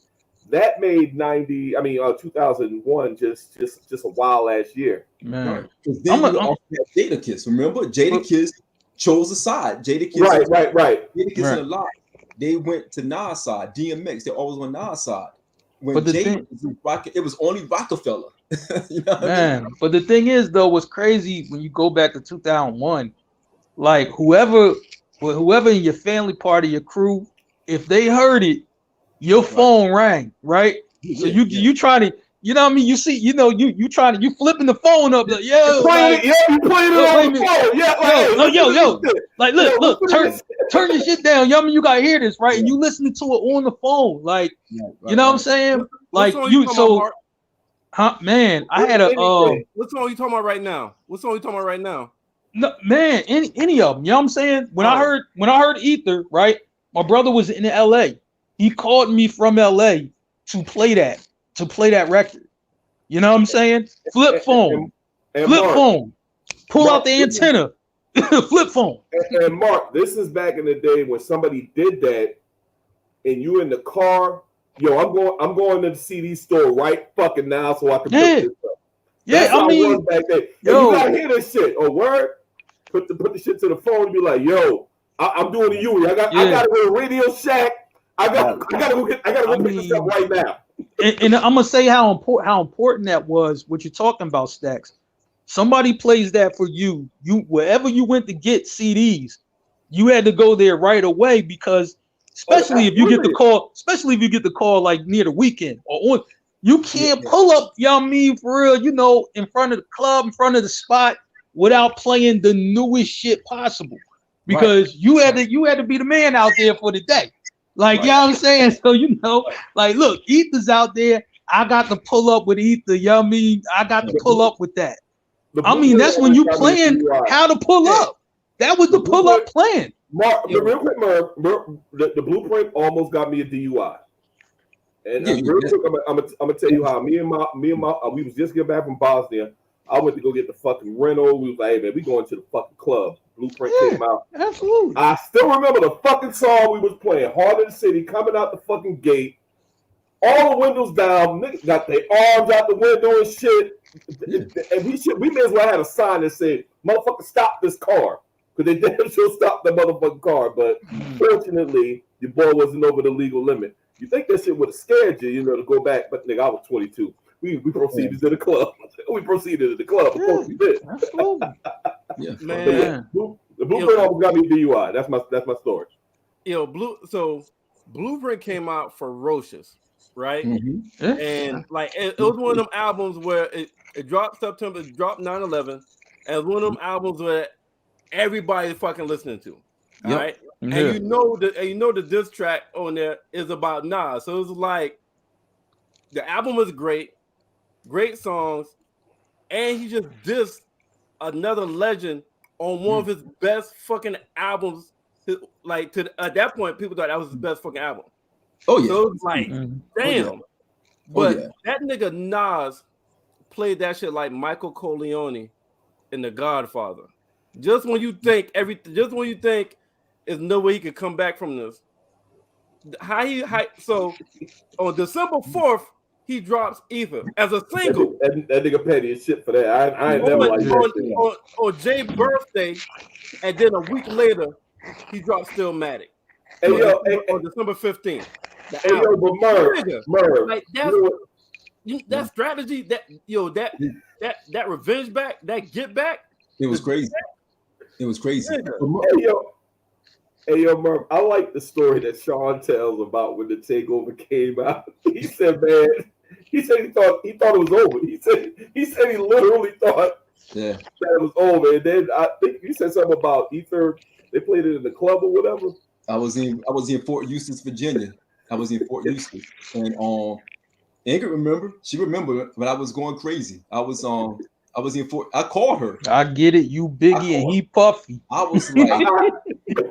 2001 just a wild ass year. Man, because then you also had Jadakiss. Remember, Jadakiss chose a side. Jadakiss, right. Jadakiss and a lot. They went to Nas side. DMX, they always went Nas side. When Jay was it was only Rockefeller. You know what I mean? But the thing is, though, what's crazy when you go back to 2001, like whoever in your family part of your crew, if they heard it, your phone rang, right? So you try to, you know what I mean? You see, you flipping the phone up, like, yo, you playing it on the phone, yo, like look, turn your shit down, yo, I mean, you gotta hear this, right? And you listening to it on the phone, like, you know what I'm saying? Like man, I had a what song you talking about right now? No, man, any of them. You know what I'm saying? When I heard Ether, right? My brother was in LA. He called me from LA to play that record. You know what I'm saying? Flip phone. Pull out the antenna. Flip phone. And Mark, this is back in the day when somebody did that, and you in the car. Yo, I'm going to the CD store right fucking now so I can pick this up. That's how I was back then. Yo, you gotta hear this shit. Oh, word. Put the shit to the phone and be like, yo, I'm doing the Yui. I gotta go to Radio Shack. I gotta go pick this up right now. And I'm gonna say how important that was. What you're talking about, Stacks. Somebody plays that for you. You wherever you went to get CDs, you had to go there right away because especially if you get the call like near the weekend or on. You can't pull up, you know what I mean, for real, you know, in front of the club, in front of the spot, without playing the newest shit possible. Because you had to be the man out there for the day. Like, you know what I'm saying? So, you know, like, look, Ether's out there. I got to pull up with Ether, you know what I mean? I got to pull up with that. I mean, that's when you playing how to pull up. That was the pull up plan. Mark, real quick, the Blueprint almost got me a DUI. And real quick, I'm gonna tell you how me and my we was just getting back from Bosnia. I went to go get the fucking rental. We was like, hey man, we going to the fucking club. Blueprint came out. Absolutely. I still remember the fucking song we was playing. Heart of the City, coming out the fucking gate. All the windows down. Niggas got their arms out the window and shit. And we may as well have a sign that said, "Motherfucker, stop this car." Because they damn sure stopped the motherfucking car. But fortunately, your boy wasn't over the legal limit. You think that shit would have scared you, to go back. But nigga, I was 22. We proceeded to the club. Of course we did. Absolutely. Man. The Blueprint almost got me DUI. That's my story. Blueprint came out ferocious, right? Mm-hmm. And like it was one of them albums where it dropped September, it dropped 9/11, and it was one of them albums where everybody fucking listening to. All right. And you know the diss track on there is about Nas. So it's like the album was great songs, and he just dissed another legend on one of his best fucking albums. Like at that point, people thought that was his best fucking album. Oh yeah. So it's like, damn. But that nigga Nas played that shit like Michael Corleone in The Godfather. Just when you think there's no way he could come back from this. So on December 4th, he drops Ether as a single. That nigga petty as shit for that. I ain't never like that. On Jay's birthday, and then a week later, he dropped Stillmatic. On December 15th. But Merv, like that strategy, that revenge back, that get back. It was crazy. It was crazy. Hey, Merv, I like the story that Shawn tells about when the takeover came out. He said, man, he thought it was over. He said he literally thought that it was over. And then I think he said something about Ether. They played it in the club or whatever. I was in Fort Eustis, Virginia. I was in Fort Eustis, and Ingrid remember. She remembered when I was going crazy. I was in Fort. I called her. I get it. You Biggie and he Puffy. I was like,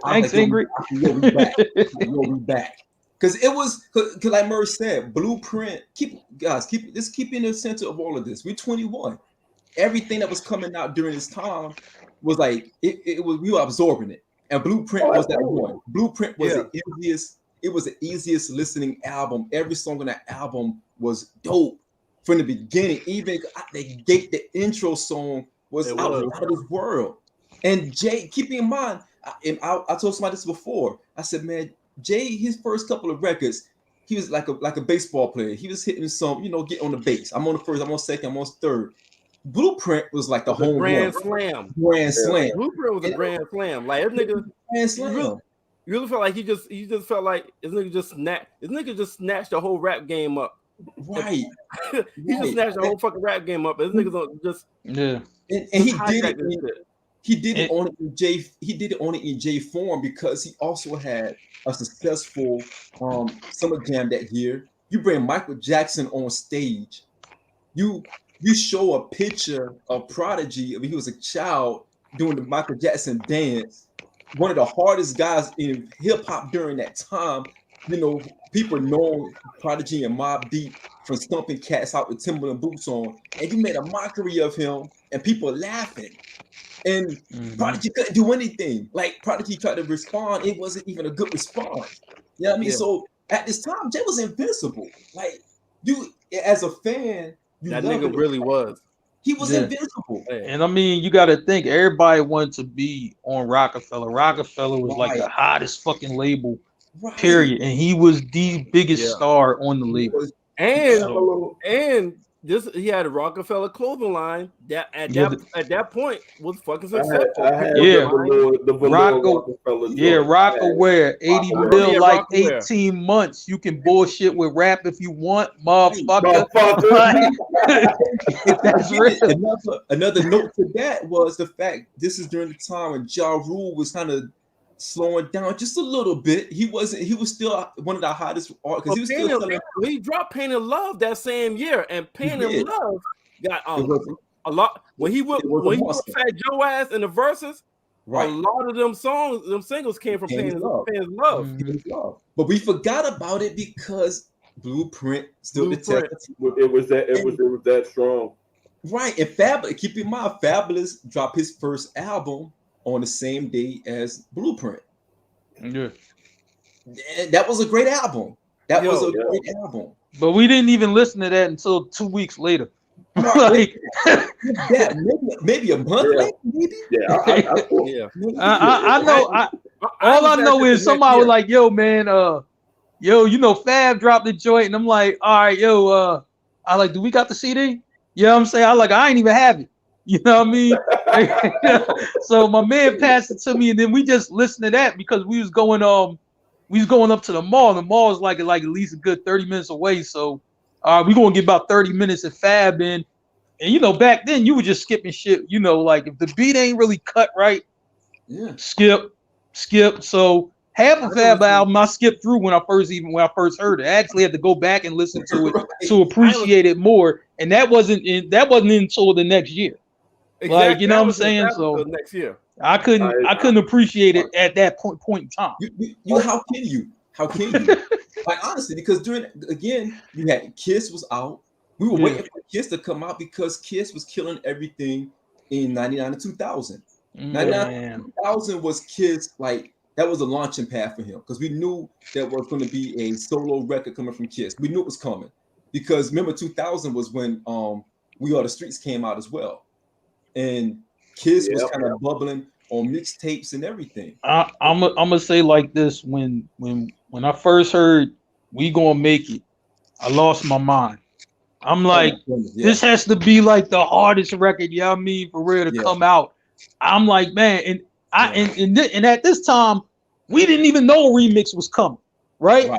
thanks, Ingrid. We back. We back. Because it was, because like Murray said, Blueprint. Keep in the center of all of this. We're 21. Everything that was coming out during this time was like it was, we were absorbing it. And Blueprint was that one. Blueprint was the easiest. It was the easiest listening album. Every song on that album was dope from the beginning. Even the intro song was out of this world. And Jay, keep in mind, I told somebody this before. I said, man, Jay, his first couple of records, he was like a baseball player. He was hitting some, get on the base. I'm on the first, I'm on second, I'm on third. Blueprint was like the home grand slam. Grand slam. Blueprint was a grand slam. Like this nigga, grand slam. You really felt like he just felt like this nigga just snatched the whole rap game up. Right. He just snatched the whole fucking rap game up. This nigga's just and he did it. He did it on it in J form because he also had a successful Summer Jam that year. You bring Michael Jackson on stage. You show a picture of Prodigy. I mean, he was a child doing the Michael Jackson dance. One of the hardest guys in hip hop during that time. People know Prodigy and Mobb Deep from stomping cats out with Timberland boots on, and you made a mockery of him, and people laughing. And Prodigy couldn't do anything. Like Prodigy tried to respond, it wasn't even a good response. You know what I mean? Yeah. So at this time, Jay was invincible. Like you, as a fan, that nigga really was. He was invincible. And I mean, you got to think everybody wanted to be on Rockefeller. Rockefeller was like the hottest fucking label, period. And he was the biggest star on the label. And he had a Rockefeller clothing line that at that point was fucking successful. Rockaware, 80 mil, like 18 months. You can bullshit with rap if you want, motherfucker. That's real. Another note to that was the fact this is during the time when Ja Rule was kind of slowing down just a little bit. He was still one of the hottest artists. He was still he dropped Pain and Love that same year, and Pain and Love got a lot when he put Fat Joe ass in the verses. Right. A lot of them singles came from Pain and Love. But we forgot about it because Blueprint still it was that strong. Right. And keep in mind, Fabulous dropped his first album on the same day as Blueprint. Yeah. That was a great album. Great album. But we didn't even listen to that until 2 weeks later. Like maybe a month later, maybe. I know. All I know is somebody was like, "Yo, man, Fab dropped the joint," and I'm like, "All right, I like, do we got the CD?" You know what I'm saying? I ain't even have it. You know what I mean? So my man passed it to me, and then we just listened to that because we was going up to the mall. The mall is like at least a good 30 minutes away. So we're gonna get about 30 minutes of Fab in. And back then you were just skipping shit, like if the beat ain't really cut right, skip. So half of Fab album I skipped through when I first heard it. I actually had to go back and listen to it to appreciate it more. And that wasn't until the next year. Exactly. Like, you know what I'm saying? So next year. I couldn't appreciate it at that point in time. How can you? Like honestly, because you had Kiss was out. We were waiting for Kiss to come out because Kiss was killing everything in 99 and 2000. 99 and 2000 was Kiss, like that was a launching pad for him because we knew there was going to be a solo record coming from Kiss. We knew it was coming because remember 2000 was when We Are the Streets came out as well. And Kiss was kind of bubbling on mixtapes and everything. I'm gonna say like this: when I first heard "We Gonna Make It," I lost my mind. I'm like, this has to be like the hardest record, you know what I mean, for real to come out. I'm like, man, and at this time, we didn't even know a remix was coming, right?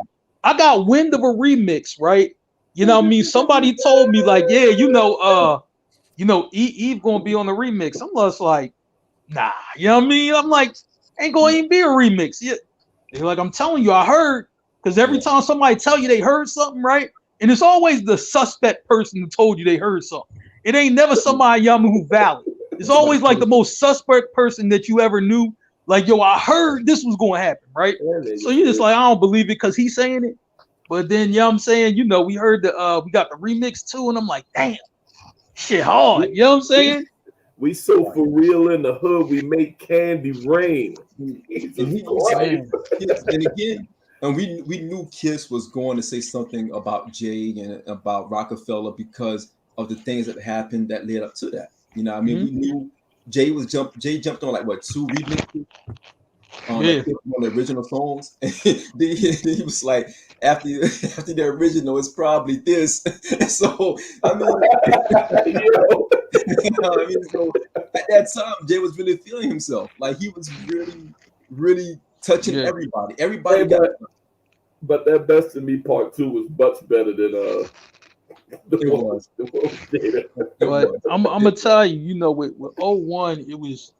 I got wind of a remix, right? You know what I mean? Somebody told me like, Eve gonna be on the remix. I'm just like, nah, you know what I mean? I'm like, ain't gonna even be a remix. They're like, I'm telling you, I heard. Because every time somebody tell you they heard something, right? And it's always the suspect person who told you they heard something. It ain't never somebody who valid. It's always like the most suspect person that you ever knew. Like, yo, I heard this was going to happen, right? So you're just like, I don't believe it because he's saying it. But then, you know what I'm saying? You know, we heard we got the remix too. And I'm like, damn, shit hard. You know what I'm saying? We so for real in the hood, we make candy rain. And again, and we knew Kiss was going to say something about Jay and about Rockefeller because of the things that happened that led up to that. You know, I mean, we knew Jay jumped on like what 2 remixes on the original songs. And then he was like, after the original, it's probably this. So I mean, so at that time, Jay was really feeling himself. Like he was really, really touching everybody. Everybody got it. But that Best of Me Part 2 was much better than But I'm gonna tell you, you know, with 01, it was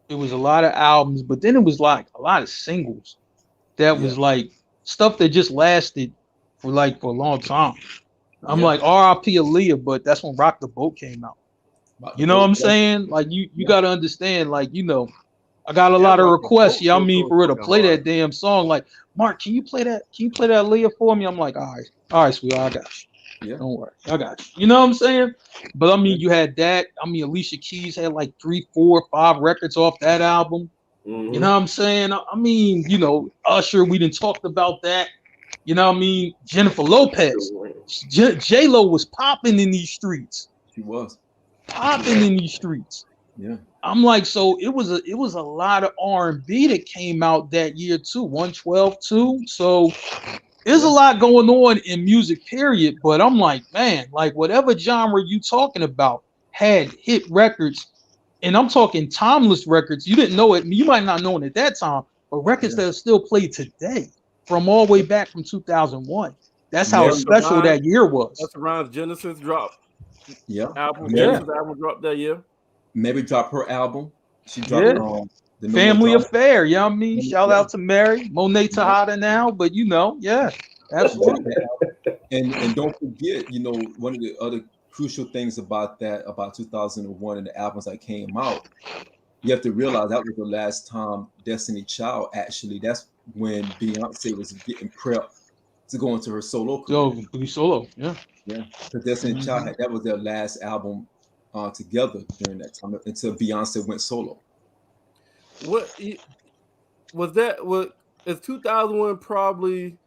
a lot of albums, but then it was like a lot of singles that was like stuff that just lasted for a long time. I'm like R.I.P. Aaliyah, but that's when Rock the Boat came out. You know what I'm saying? Like you got to understand, like, you know, I got a lot of requests. I mean, for her to play that damn song. Like, Mark, can you play that? Can you play that Aaliyah for me? I'm like, all right, sweetheart, I got you. Yeah. Don't worry, I got you. You know what I'm saying? But I mean, you had that. I mean, Alicia Keys had like 3, 4, 5 records off that album. You know what I'm saying? I mean, you know, Usher, we didn't talked about that. You know what I mean? Jennifer Lopez, J-Lo was popping in these streets. She was popping in these streets. Yeah. I'm like, so it was a lot of R&B that came out that year too. 112 too. So there's a lot going on in music, period. But I'm like, man, like whatever genre you talking about had hit records, and I'm talking timeless records. You didn't know it. You might not know it at that time, but records that are still played today from all the way back from 2001. That's how special that year was. That's around Genesis drop. Yeah. Genesis album dropped that year. Maybe drop her album. She dropped the Family Affair. You know what I mean? Shout out to Mary, Monet Tejada now, but you know, absolutely. And don't forget, you know, one of the other crucial things about 2001 and the albums that came out, you have to realize that was the last time Destiny Child that's when Beyonce was getting prepped to go into her solo career. Yeah. Because Destiny Child that was their last album together during that time until Beyonce went solo. What was that? Is 2001 probably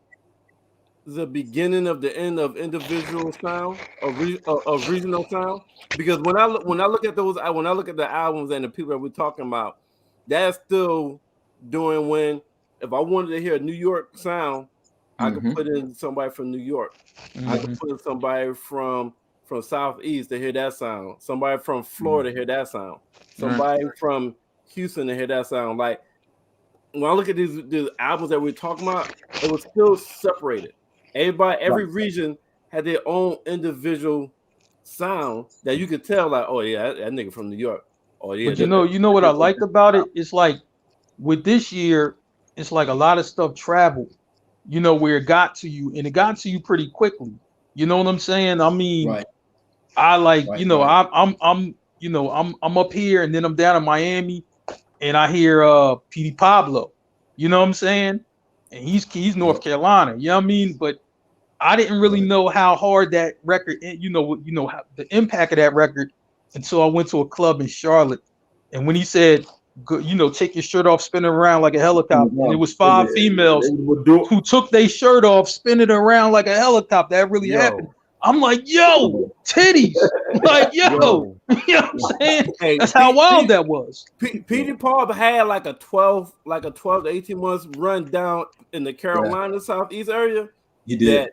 the beginning of the end of individual sound of regional sound? Because when I look at the albums and the people that we're talking about, that's still doing when if I wanted to hear a New York sound, I could put in somebody from New York. I could put in somebody from Southeast to hear that sound. Somebody from Florida to hear that sound. Somebody from Houston to hear that sound. Like when I look at these albums that we're talking about, it was still separated. Every region had their own individual sound that you could tell, like, oh yeah, that nigga from New York. Oh yeah. But you know what I liked about it? It's like with this year, it's like a lot of stuff traveled, you know, where it got to you, and it got to you pretty quickly. You know what I'm saying? I mean, I like, I'm up here and then I'm down in Miami and I hear P.D. Pablo. You know what I'm saying? And he's North Carolina. You know what I mean? But I didn't really know how hard that record, you know how the impact of that record until I went to a club in Charlotte. And when he said, take your shirt off, spin it around like a helicopter. And it was 5 females who took their shirt off, spinning it around like a helicopter. That really happened. I'm like, yo, titties. Like, yo. You know what I'm saying? Hey, that's how wild that was. P.D. Paul had like a 12 to 18 months run down in the Carolina Southeast area. He did.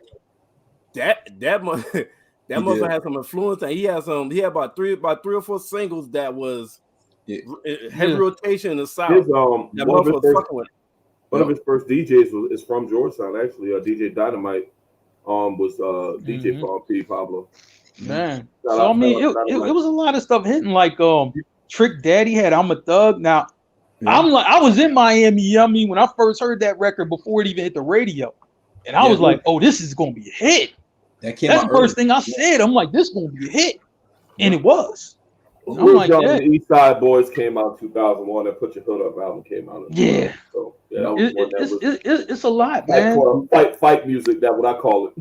That must have had some influence. And he had about three or 4 singles that was heavy rotation in the South. One of his first DJs is from Georgetown, actually. DJ Dynamite was DJ for P. Pablo. Man, so I mean, it was a lot of stuff hitting. Like Trick Daddy had "I'm a Thug." Now, I'm like, I was in Miami, you know what I mean, when I first heard that record before it even hit the radio. And I was like, oh, this is going to be a hit. That's the first thing I said. I'm like, this is going to be a hit. And it was. Real like John and the East Side Boys came out in 2001. That Put Your Hood Up album came out. Yeah. So, yeah, that was one that was it's a lot, man. Fight music, that's what I call it.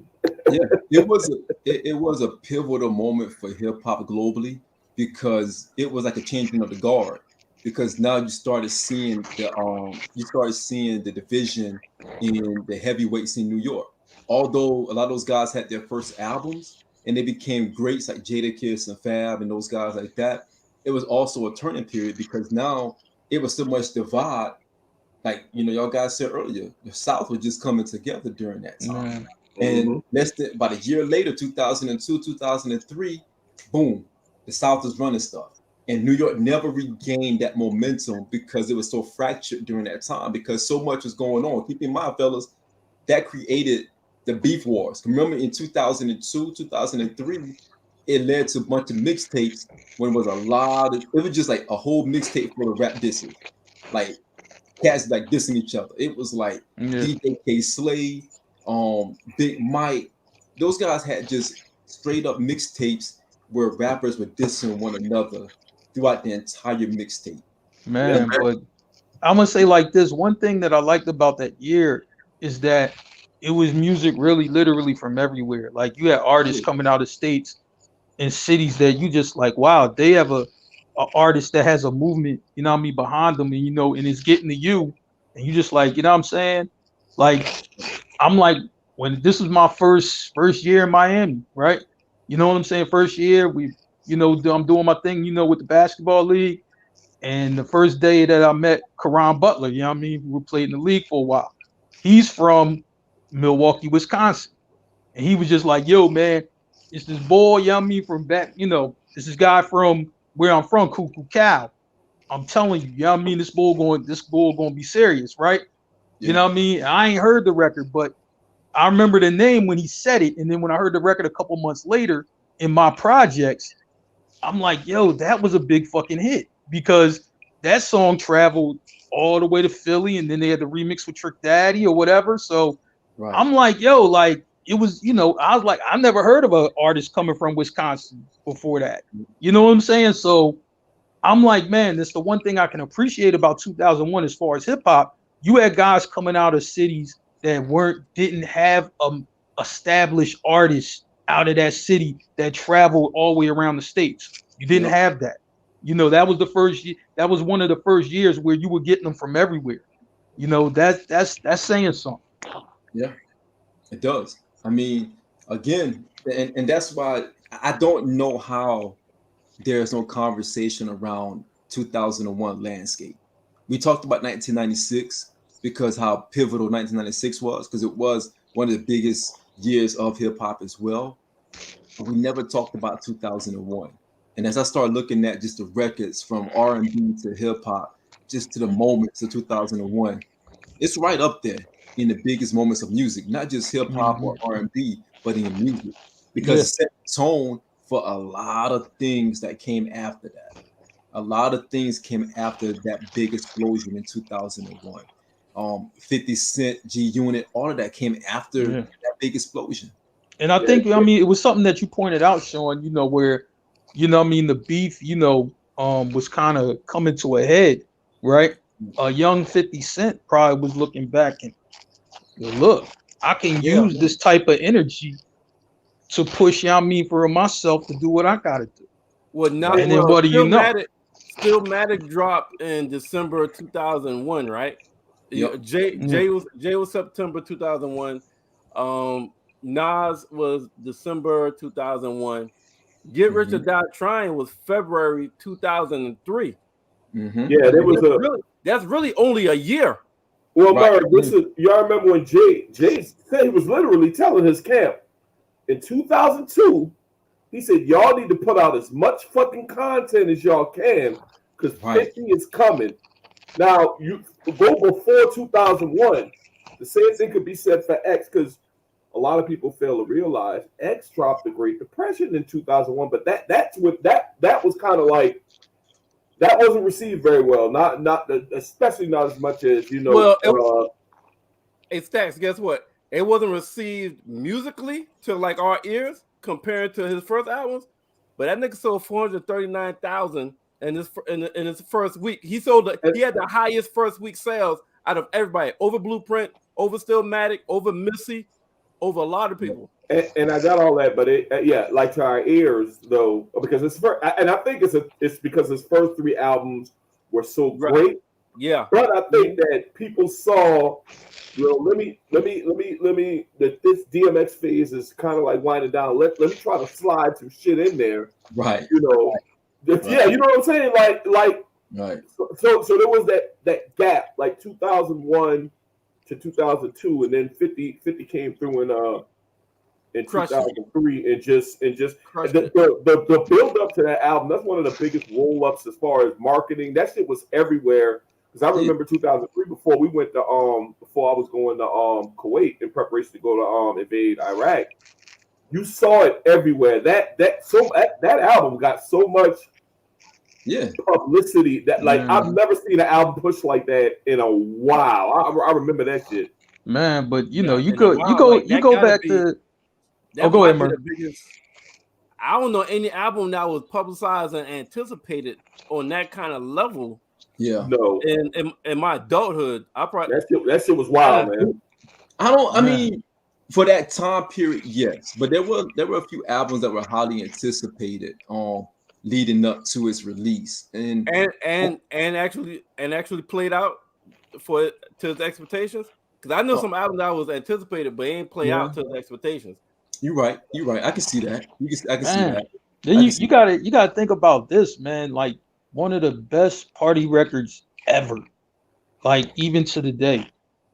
Yeah, it was a pivotal moment for hip hop globally because it was like a changing of the guard. Because now you started seeing the division in the heavyweights in New York. Although a lot of those guys had their first albums and they became greats like Jadakiss and Fab and those guys like that, it was also a turning period because now it was so much divide. Like, y'all guys said earlier, the South was just coming together during that time. And about a year later, 2002, 2003, boom, the South is running stuff. And New York never regained that momentum because it was so fractured during that time because so much was going on. Keep in mind, fellas, that created the beef wars. Remember in 2002, 2003, it led to a bunch of mixtapes when it was it was just like a whole mixtape full of rap disses. Like cats like dissing each other. It was like DJ K Slade, Big Mike. Those guys had just straight up mixtapes where rappers were dissing one another throughout the entire mixtape. Man, but I'm gonna say like this. One thing that I liked about that year is that it was music really literally from everywhere. Like you had artists coming out of states and cities that you just like, wow, they have a artist that has a movement, behind them, and and it's getting to you, and you just like, what I'm saying? Like, I'm like, when this was my first year in Miami, right? You know what I'm saying? First year, I'm doing my thing, with the basketball league. And the first day that I met Karan Butler, we were playing in the league for a while. He's from Milwaukee, Wisconsin. And he was just like, yo, man, it's this boy, from back, this is guy from where I'm from, Cuckoo Cow. I'm telling you, this bull going to be serious, right? Yeah. You know what I mean? I ain't heard the record, but I remember the name when he said it. And then when I heard the record a couple months later in my projects, I'm like, yo, that was a big fucking hit because that song traveled all the way to Philly. And then they had the remix with Trick Daddy or whatever. So I'm like, yo, like it was, I was like, I never heard of an artist coming from Wisconsin before that. You know what I'm saying? So I'm like, man, that's the one thing I can appreciate about 2001 as far as hip hop. You had guys coming out of cities that didn't have established artists out of that city that traveled all the way around the states. You didn't have that. That was the first year. That was one of the first years where you were getting them from everywhere. That's saying something. Yeah, it does. I mean, again, and that's why I don't know how there's no conversation around 2001 landscape. We talked about 1996 because how pivotal 1996 was, because it was one of the biggest years of hip hop as well. But we never talked about 2001. And as I started looking at just the records from R&B to hip hop, just to the moments of 2001, it's right up there in the biggest moments of music, not just hip hop or R&B, but in music, because it set the tone for a lot of things that came after that. A lot of things came after that big explosion in 2001. 50 Cent, G Unit, all of that came after that big explosion. And I think, it was something that you pointed out, Shawn, where, the beef, was kind of coming to a head, right? A young 50 Cent probably was looking back and, look, I can use this type of energy to push, for myself to do what I got to do. Well, now, and then what do you know? Stillmatic dropped in December 2001, right? Yep. Jay was September 2001. Nas was December 2001. Get Rich or Die Trying was February 2003. Yeah, there was that's really only a year. Well, Mark, y'all remember when Jay said he was literally telling his camp in 2002. He said, y'all need to put out as much fucking content as y'all can because 50 is coming. Now, you go before 2001. The same thing could be said for X because a lot of people fail to realize X dropped the Great Depression in 2001. But that was kind of like that wasn't received very well. Especially not as much as Well, hey Stacks, guess what? It wasn't received musically to like our ears compared to his first albums, but that nigga sold 439,000 in his first week. He had the highest first week sales out of everybody, over Blueprint, over Stillmatic, over Missy, over a lot of people. And I got all that, but like to our ears though, because and I think it's because his first 3 albums were so great. Yeah. But I think that people saw, that this DMX phase is kind of like winding down. Let me try to slide some shit in there. Right. Yeah, you know what I'm saying? Like right. So there was that gap, like 2001 to 2002, and then 50 came through in 2003 and just the build up to that album. That's one of the biggest roll ups as far as marketing. That shit was everywhere. Because I remember 2003 before I was going to Kuwait in preparation to go to invade Iraq. You saw it everywhere. That album got so much publicity that I've never seen an album push like that in a while. I remember that shit. Man, but you go back to. Go ahead, Marc. I don't know any album that was publicized and anticipated on that kind of level. Yeah. No. In my adulthood, that shit was wild, man. I mean, for that time period, yes, but there were a few albums that were highly anticipated leading up to its release, and actually played out to its expectations. Because I know some albums that was anticipated, but ain't play out to its expectations. You're right. I can see that. I can see that. Then you gotta think about this, man. Like one of the best party records ever. Like even to the day,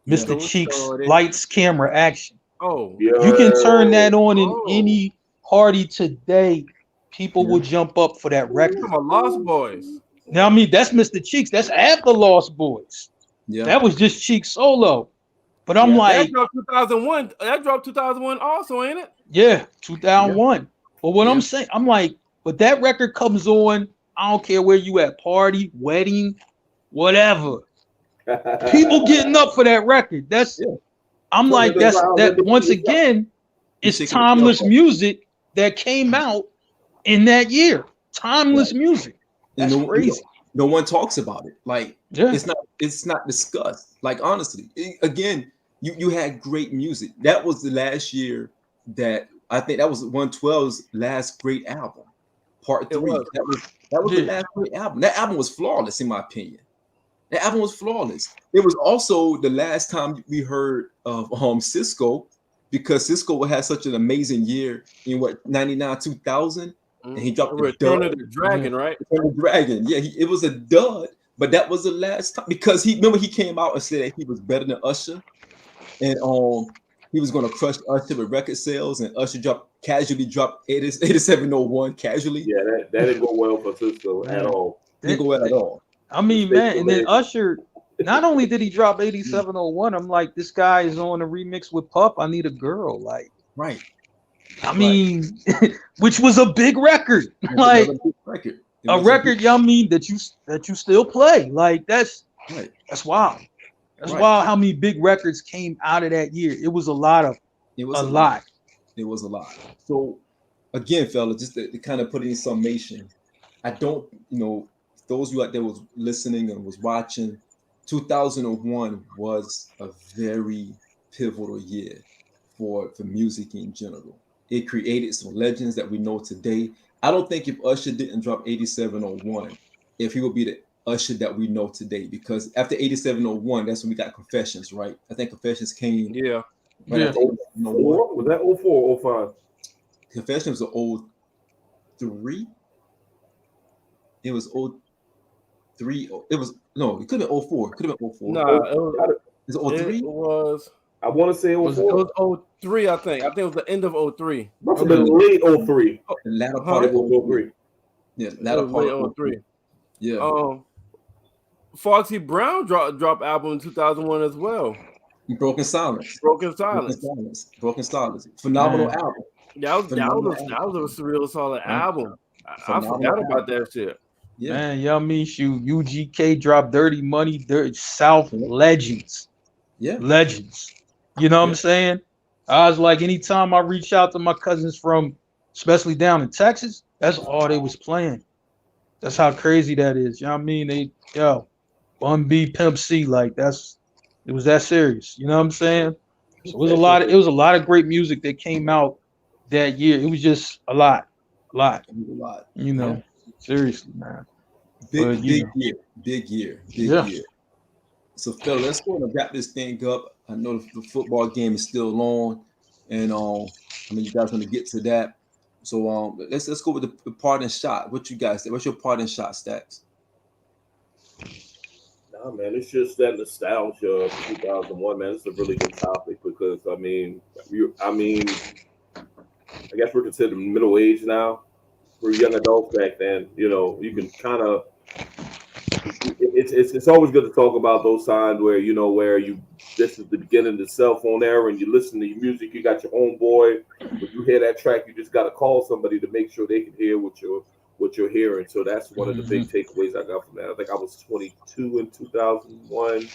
Mr. Cheeks, Lights, Camera, Action. Oh, yeah. You can turn that on in any party today. People will jump up for that record. Come on, Lost Boys. Now, I mean, that's Mr. Cheeks. That's after Lost Boys. Yeah, that was just Cheeks solo. But I'm like, that dropped 2001. That dropped 2001 also, ain't it? Yeah, 2001. Yeah. But what I'm saying, I'm like, but that record comes on. I don't care where you at, party, wedding, whatever. People getting up for that record. I'm like, that once again, it's timeless music that came out in that year. Timeless music. That's crazy. No one talks about it. Like it's not discussed. Like honestly, again, you had great music. That was the last year that I think that was 112's last great album. Part 3. That was the last great album. That album was flawless in my opinion. That album was flawless. It was also the last time we heard of Cisco, because Cisco had such an amazing year in 99, 2000. And he dropped Return of the Dragon, right? Return of the Dragon. Yeah, it was a dud, but that was the last time, because he came out and said that he was better than Usher, and he was going to crush Usher with record sales, and Usher casually dropped 8701 casually. Yeah, that didn't go well for Cisco at all. Didn't go well at all. I mean, man, and then Usher, not only did he drop 8701, I'm like, this guy is on a remix with Puff, I Need a Girl, like, right. I mean, which was a big record, like a record. I mean, that you still play. Like that's wild. That's wild. How many big records came out of that year? It was a lot. It was a lot. So again, fellas, just to kind of put it in summation, I don't, those of you out there was listening and was watching, 2001 was a very pivotal year for music in general. It created some legends that we know today. I don't think if Usher didn't drop 8701, if he would be the Usher that we know today, because after 8701, that's when we got Confessions, right? I think Confessions came. Yeah. Was that 04 or 05? Confessions was 03. It was 03. It could have been 04. It could have been 04. No, it was 03. It was. I want to say it was 03, I think. I think it was the end of 03. Must have been late 03. The latter part of 03. Yeah, latter part of 03. Yeah. Foxy Brown dropped album in 2001 as well. Broken Silence. Phenomenal album. That was a real solid album. I forgot about that shit. Yeah. Man, y'all mean shoot. UGK dropped Dirty Money, Dirty South legends. Yeah. Legends. You know what I'm saying? I was like, anytime I reach out to my cousins from, especially down in Texas, that's all they was playing. That's how crazy that is. You know what I mean? Bun B Pimp C, like it was that serious. You know what I'm saying? So it was a lot of great music that came out that year. It was just a lot. You know, seriously, man. Big year. So, Phil, let's go and wrap this thing up. I know the football game is still on, and I mean, you guys want to get to that. So, let's go with the parting shot. What you guys say? What's your parting shot, Stacks? Nah, man, it's just that nostalgia of 2001, man. It's a really good topic because I mean, I guess we're considered middle age now. We're young adults back then. You know, you can kind of. It's always good to talk about those times where this is the beginning of the cell phone era and you listen to your music. You got your homeboy. When you hear that track, you just got to call somebody to make sure they can hear what you're hearing. So that's one of the big takeaways I got from that. I think I was 22 in 2001.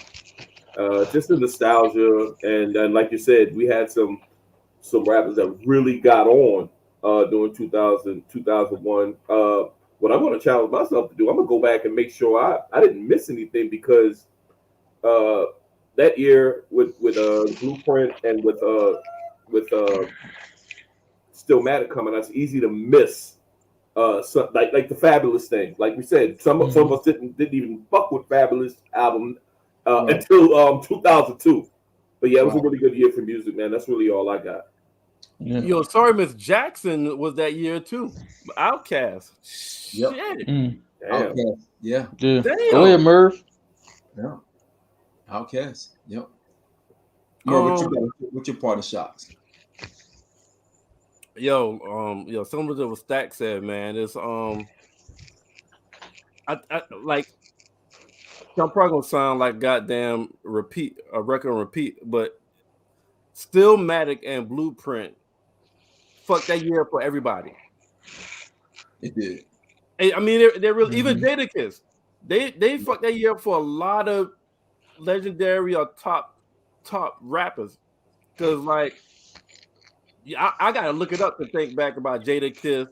Just the nostalgia, and then like you said, we had some rappers that really got on during 2001. What I'm going to challenge myself to do, I'm going to go back and make sure I didn't miss anything because that year with Blueprint and with Stillmatic coming, it's easy to miss. Like the Fabulous thing, like we said, some of us didn't even fuck with Fabulous album until 2002. But yeah, it was a really good year for music, man. That's really all I got. Yeah. Yo, Sorry Miss Jackson was that year too. Outkast. Yep. Shit. Outkast. Yeah. Damn. Go ahead, Merv. Yeah. Outkast. Yep. Merv, what's your parting shots? Yo, some of what Stack said, man. It's I like. I'm probably gonna sound like goddamn a record repeat, but Stillmatic and Blueprint, fuck that year for everybody. It did. I mean, they're really even Jadakiss. They fucked that year for a lot of legendary or top rappers. Cause like, I gotta look it up to think back about Jadakiss,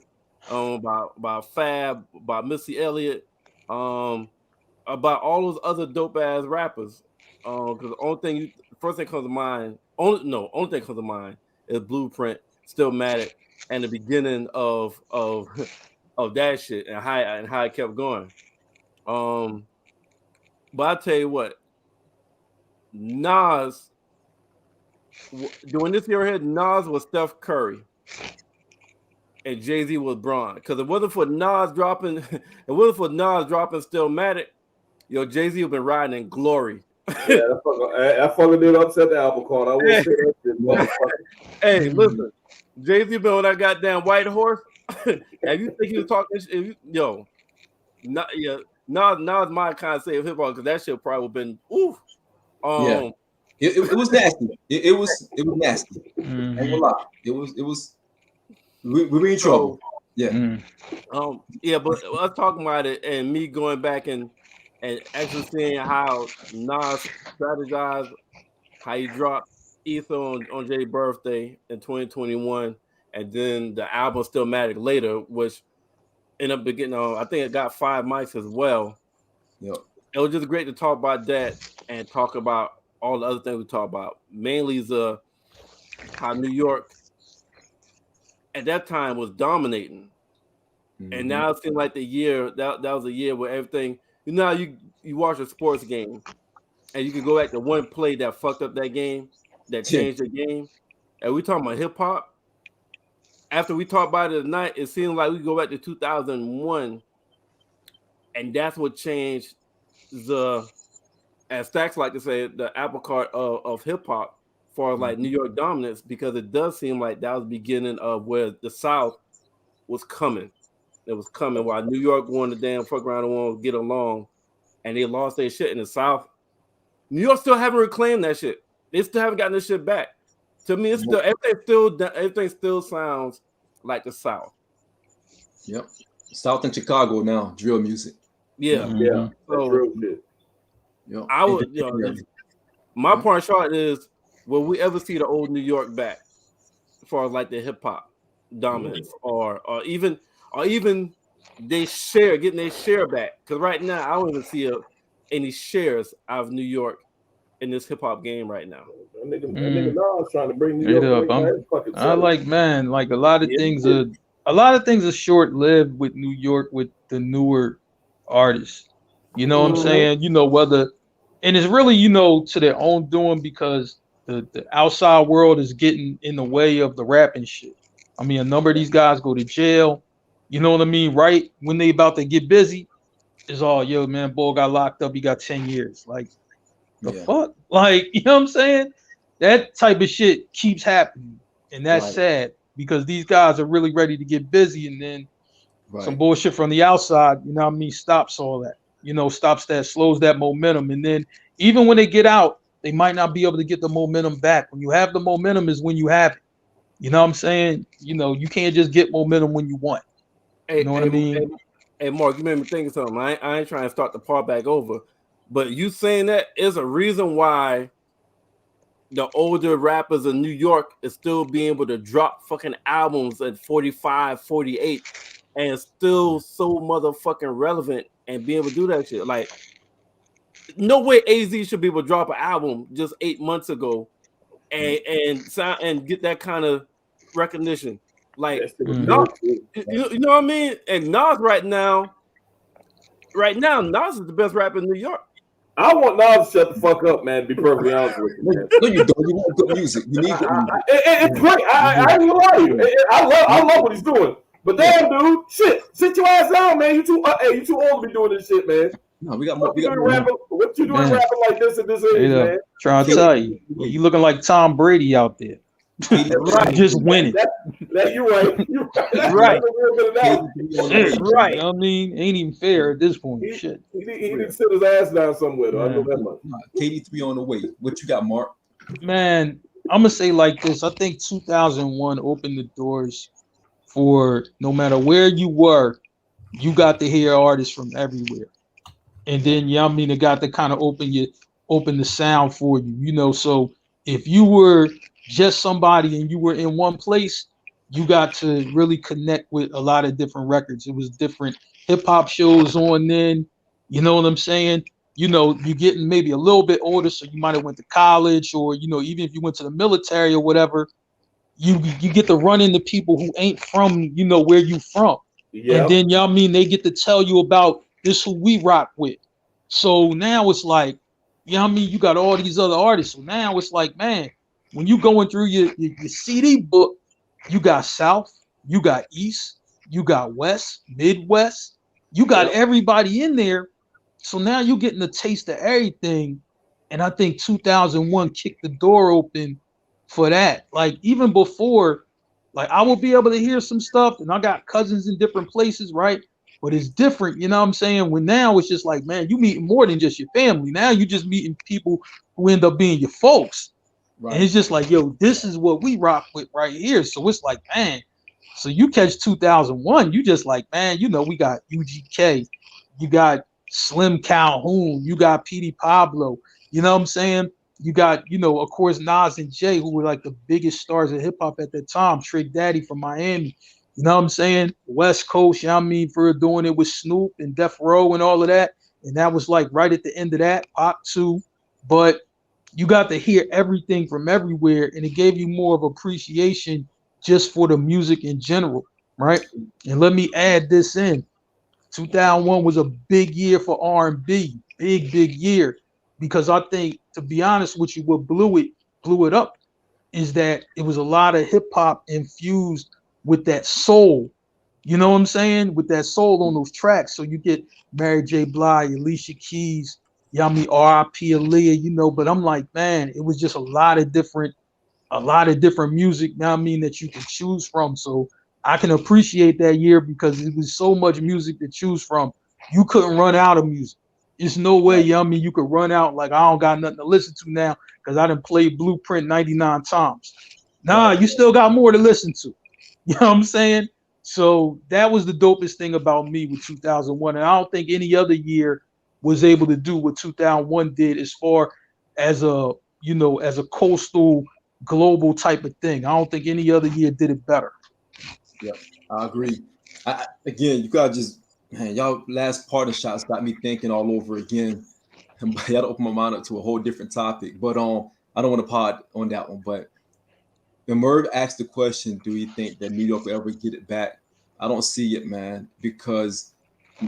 about Fab, about Missy Elliott, about all those other dope ass rappers. Because the first thing comes to mind, only thing comes to mind is Blueprint, Stillmatic, and the beginning of that shit and how it kept going. But I tell you what, Nas during this year here, Nas was Steph Curry. And Jay-Z was Bron. Because it wasn't for Nas dropping Stillmatic, Jay-Z would been riding in glory. Yeah, that fucking did upset the apple cart. I will say that shit, motherfucker. Hey, listen, Jay-Z been on that goddamn white horse. And you think he was talking Nas my kind of say hip hop because that shit probably would have been oof. Yeah. It was nasty. It was nasty. Ain't gonna lie. It was we were in trouble. Yeah. But us talking about it and me going back and actually seeing how Nas strategized, how he dropped Ether on Jay's birthday in 2021, and then the album Stillmatic later, which ended up getting I think it got 5 mics as well. Yep. It was just great to talk about that and talk about all the other things we talk about. Mainly how New York at that time was dominating. And now it seems like the year that was a year where everything, you watch a sports game and you can go back to one play that fucked up that game, that changed the game. And we talking about hip hop. After we talk about it tonight, it seems like we go back to 2001, and that's what changed as Stacks like to say, the apple cart of hip hop for like New York dominance, because it does seem like that was the beginning of where the South was coming. It was coming while New York wanted to damn fuck around and want to get along, and they lost their shit in the South. New York still haven't reclaimed that shit. They still haven't gotten this shit back. To me, everything still sounds like the South. Yep. South in Chicago now, drill music. Yeah, Yeah, that's real shit. Yeah. I would. My point short is, will we ever see the old New York back, as far as like the hip hop dominance, or even they getting their share back? Because right now, I don't even see any shares out of New York in this hip hop game right now. That nigga Nas trying to bring New York back. I like, man, like a lot of things are short lived with New York with the newer artists. You know what I'm saying? You know, whether, and it's really, you know, to their own doing, because the outside world is getting in the way of the rapping shit. I mean, a number of these guys go to jail. You know what I mean? Right when they about to get busy, it's all, yo, man, boy got locked up. He got 10 years. Like, the fuck? Like, you know what I'm saying? That type of shit keeps happening. And that's sad, because these guys are really ready to get busy, and then some bullshit from the outside, you know what I mean, stops all that. You know, slows that momentum. And then even when they get out, they might not be able to get the momentum back. When you have the momentum is when you have it. You know what I'm saying? You know, you can't just get momentum when you want. You know what I mean? Hey, Mark, you made me think of something. I ain't trying to start the part back over, but you saying that is a reason why the older rappers in New York is still being able to drop fucking albums at 45, 48 and still so motherfucking relevant and be able to do that shit. Like, no way AZ should be able to drop an album just 8 months ago and get that kind of recognition. Like, Nas, you know what I mean? And Nas right now, Nas is the best rapper in New York. I want Nas to shut the fuck up, man. To be perfectly honest with you, man. No, you don't. You want good music. You need good music. It's great. I ain't gonna lie to you. I love what he's doing. But damn, dude, sit your ass down, man. You too old to be doing this shit, man. No, we got what you doing rapping like this at this age, man? Trying to tell you, you looking like Tom Brady out there. Right. Just winning. You're right. You're right. Right. You know what I mean? Ain't even fair at this point. Shit. He didn't sit his ass down somewhere, though. I know that much. KD3 on the way. What you got, Mark? Man, I'm gonna say like this. I think 2001 opened the doors for, no matter where you were, you got to hear artists from everywhere. And then, I mean, it got to kind of open the sound for you, you know. So if you were just somebody and you were in one place, you got to really connect with a lot of different records. It was different hip hop shows on then, you know what I'm saying? You know, you're getting maybe a little bit older, so you might have went to college, or, you know, even if you went to the military or whatever, you get to run into people who ain't from, you know, where you from. Yeah. And then, y'all mean, they get to tell you about this who we rock with. So now it's like, you know what I mean, you got all these other artists. So now it's like, man, when you going through your CD book, you got South, you got East, you got West, Midwest, you got everybody in there. So now you're getting a taste of everything. And I think 2001 kicked the door open for that. Like, even before, like, I will be able to hear some stuff, and I got cousins in different places, right? But it's different, you know what I'm saying? When now it's just like, man, you meeting more than just your family. Now you just meeting people who end up being your folks. Right. And it's just like, yo, this is what we rock with right here. So it's like, man, so you catch 2001, you just like, man, you know, we got UGK, you got Slim Calhoun, you got Petey Pablo, you know what I'm saying? You got, you know, of course, Nas and Jay, who were like the biggest stars of hip hop at that time, Trick Daddy from Miami. You know what I'm saying? West Coast, you know what I mean, for doing it with Snoop and Death Row and all of that. And that was like right at the end of that, Pop 2. But you got to hear everything from everywhere, and it gave you more of appreciation just for the music in general, right? And let me add this in. 2001 was a big year for R&B, big year, because I think, to be honest with you, what blew it up is that it was a lot of hip hop infused with that soul, you know what I'm saying? With that soul on those tracks. So you get Mary J. Blige, Alicia Keys, Yami, R.I.P. Aaliyah, you know. But I'm like, man, it was just a lot of different music, you know what I mean, that you can choose from. So I can appreciate that year because it was so much music to choose from. You couldn't run out of music. There's no way, you know what I mean, you could run out like, I don't got nothing to listen to now because I done played Blueprint 99 times. Nah, you still got more to listen to. You know what I'm saying? So that was the dopest thing about me with 2001, and I don't think any other year was able to do what 2001 did as far as a as a coastal global type of thing. I don't think any other year did it better. Yeah, I agree. Again, you gotta just, man, y'all last parting shots got me thinking all over again. Y'all open my mind up to a whole different topic, but I don't want to pod on that one. But when Merv asked the question, do you think that New York will ever get it back? I don't see it, man, because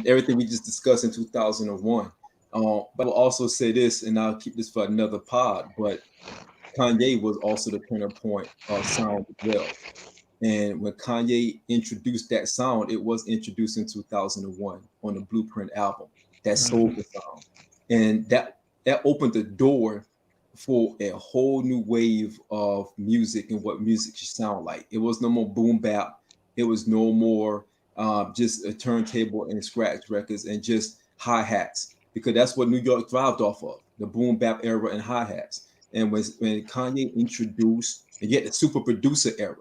everything we just discussed in 2001. But I will also say this, and I'll keep this for another pod, but Kanye was also the turning point of sound as well. And when Kanye introduced that sound, it was introduced in 2001 on the Blueprint album, that soulful sound. And that opened the door for a whole new wave of music and what music should sound like. It was no more boom bap. It was no more just a turntable and scratch records and just hi-hats, because that's what New York thrived off of, the boom bap era and hi-hats. And when Kanye introduced, and yet the super producer era,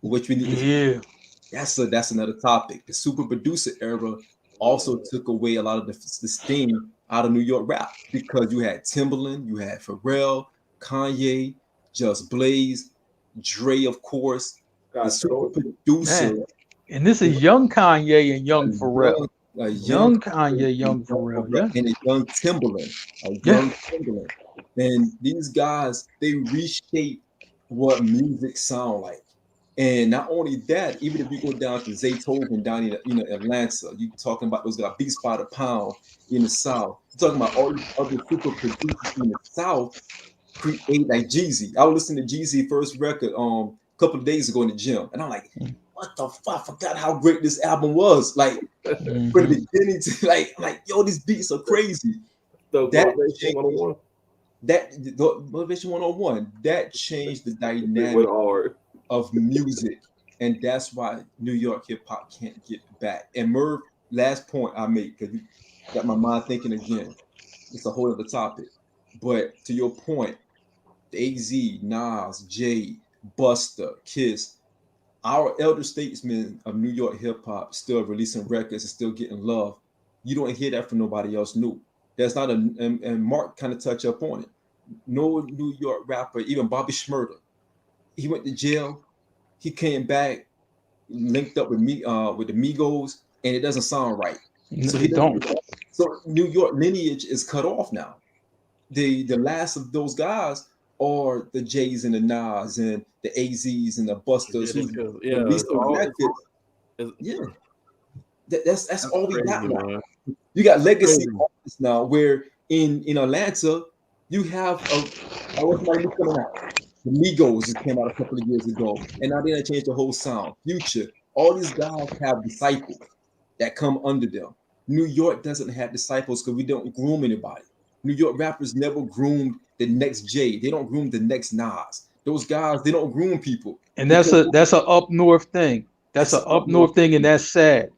which we need that's another topic. The super producer era also took away a lot of the steam out of New York rap, because you had Timbaland, you had Pharrell, Kanye, Just Blaze, Dre, of course, the super producer. Man. And this is young Kanye and young Pharrell. Young Kanye, young Pharrell, yeah. And a young Timbaland, Timbaland. And these guys, they reshape what music sound like. And not only that, even if you go down to Zaytoven down in Atlanta, you talking about those guys, Beats by the Pound in the South. You're talking about all these other super producers in the South create like Jeezy. I was listening to Jeezy first record a couple of days ago in the gym, and I'm like, what the fuck? I forgot how great this album was. Like from the beginning to like, yo, these beats are crazy. Motivation 101. The Motivation 101, that changed the dynamic of music, and that's why New York hip hop can't get back. And Merv, last point I make, because you got my mind thinking again. It's a whole other topic, but to your point, AZ, Nas, Jay, Busta, Kiss, our elder statesmen of New York hip hop still releasing records and still getting love. You don't hear that from nobody else new. There's not and Mark kind of touched up on it. No New York rapper, even Bobby Shmurda, he went to jail. He came back, linked up with me with the Migos, and it doesn't sound right. So he don't. So New York lineage is cut off now. The last of those guys are the Jays and the Nas and the AZs and the Busters. That's all we got now. You got legacy artists now, where in Atlanta you have what's my new coming out? The Migos just came out a couple of years ago, and now they changed the whole sound. Future, all these guys have disciples that come under them. New York doesn't have disciples because we don't groom anybody. New York rappers never groomed the next Jay. They don't groom the next Nas. Those guys, they don't groom people. And that's a up north thing. That's an up north thing, and that's sad.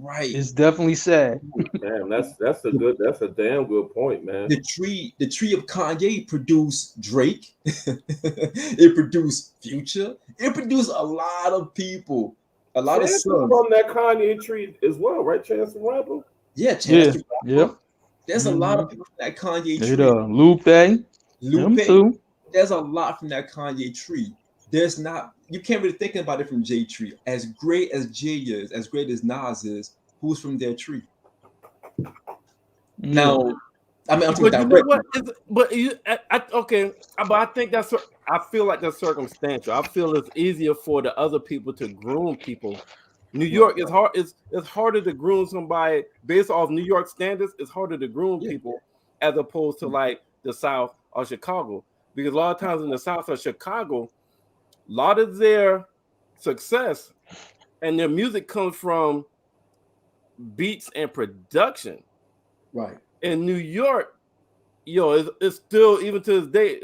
Right. It's definitely sad. Man, that's a damn good point, man. The tree of Kanye produced Drake. It produced Future. It produced a lot of people. A lot of sons from that Kanye tree as well, right? Chance the Rapper. Yeah, Chance the Rapper. Yep. There's a lot of people from that Kanye tree. Lupe too. There's a lot from that Kanye tree. There's not. You can't really think about it from Jay tree. As great as Jay is, as great as Nas is, who's from their tree? Now, I mean, I'm talking direct. But I think I feel like that's circumstantial. I feel it's easier for the other people to groom people. New York is hard. It's harder to groom somebody based off New York standards. It's harder to groom people as opposed to like the South or Chicago, because a lot of times in the South or Chicago, a lot of their success and their music comes from beats and production. Right. In New York, it's still, even to this day,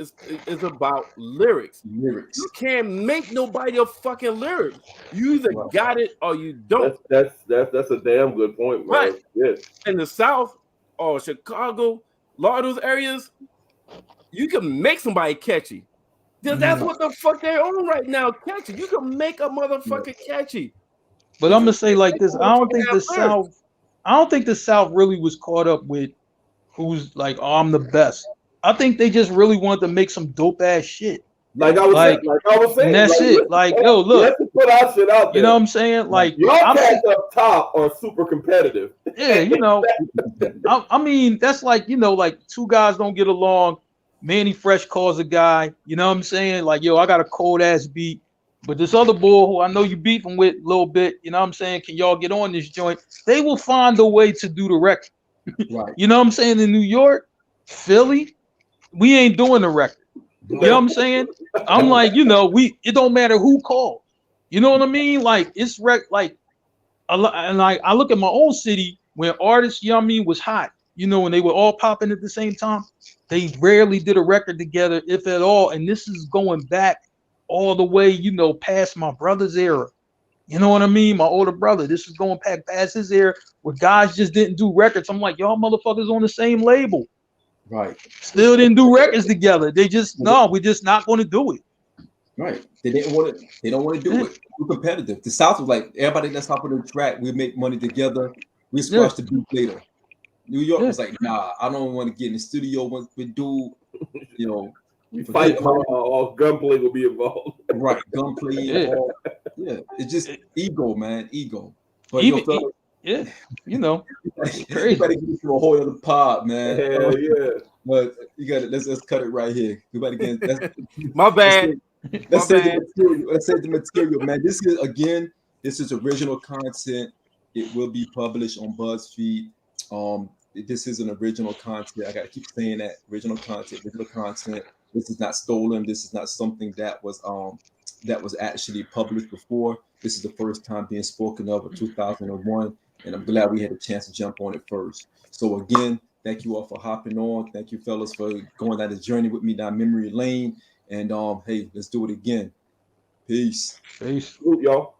it's about lyrics. You can't make nobody a fucking lyric. You either got it or you don't. That's a damn good point, man. Right. Yes. In the South or Chicago, a lot of those areas, you can make somebody catchy. That's what the fuck they're on right now, catchy. You can make a motherfucker catchy. But I'm gonna say like this: I don't think the South really was caught up with who's like, oh, I'm the best. I think they just really wanted to make some dope ass shit. Like I was saying, and that's like, it. Like, yo, look, let's put our shit out there. You know what I'm saying? Like, y'all cats up top are super competitive. Yeah, you know, I mean, that's like, you know, like two guys don't get along. Manny Fresh calls a guy, you know what I'm saying? Like, yo, I got a cold ass beat, but this other boy who I know you beefing with a little bit, you know what I'm saying? Can y'all get on this joint? They will find a way to do the record. Right. You know what I'm saying? In New York, Philly, we ain't doing the record. You know what I'm saying? I'm like, you know, it don't matter who called. You know what I mean? Like, it's like and like I look at my own city when artists, you know what I mean, was hot. You know, when they were all popping at the same time, they rarely did a record together, if at all. And this is going back all the way, you know, past my brother's era. You know what I mean? My older brother. This is going back past his era where guys just didn't do records. I'm like, y'all motherfuckers on the same label. Right. Still didn't do records together. They just we're just not going to do it. Right. They didn't want it. They don't want to do it. We're competitive. The South was like, everybody, let's hop on the track. We make money together. We squash the beat later. New York was like, nah, I don't want to get in the studio with dude. You know, we fight or gunplay will be involved. Right, gunplay. Yeah, it's just ego, man, ego. But you know, crazy. Everybody get into a whole other pod, man. Yeah. But you got it. Let's cut it right here. Everybody get my bad. Let's say the material, man. This is original content. It will be published on BuzzFeed. This is an original content. I gotta keep saying that. Original content. This is not stolen. This is not something that was actually published before. This is the first time being spoken of in 2001, and I'm glad we had a chance to jump on it first. So again, thank you all for hopping on. Thank you, fellas, for going down the journey with me down memory lane. And hey, let's do it again. Peace. Y'all.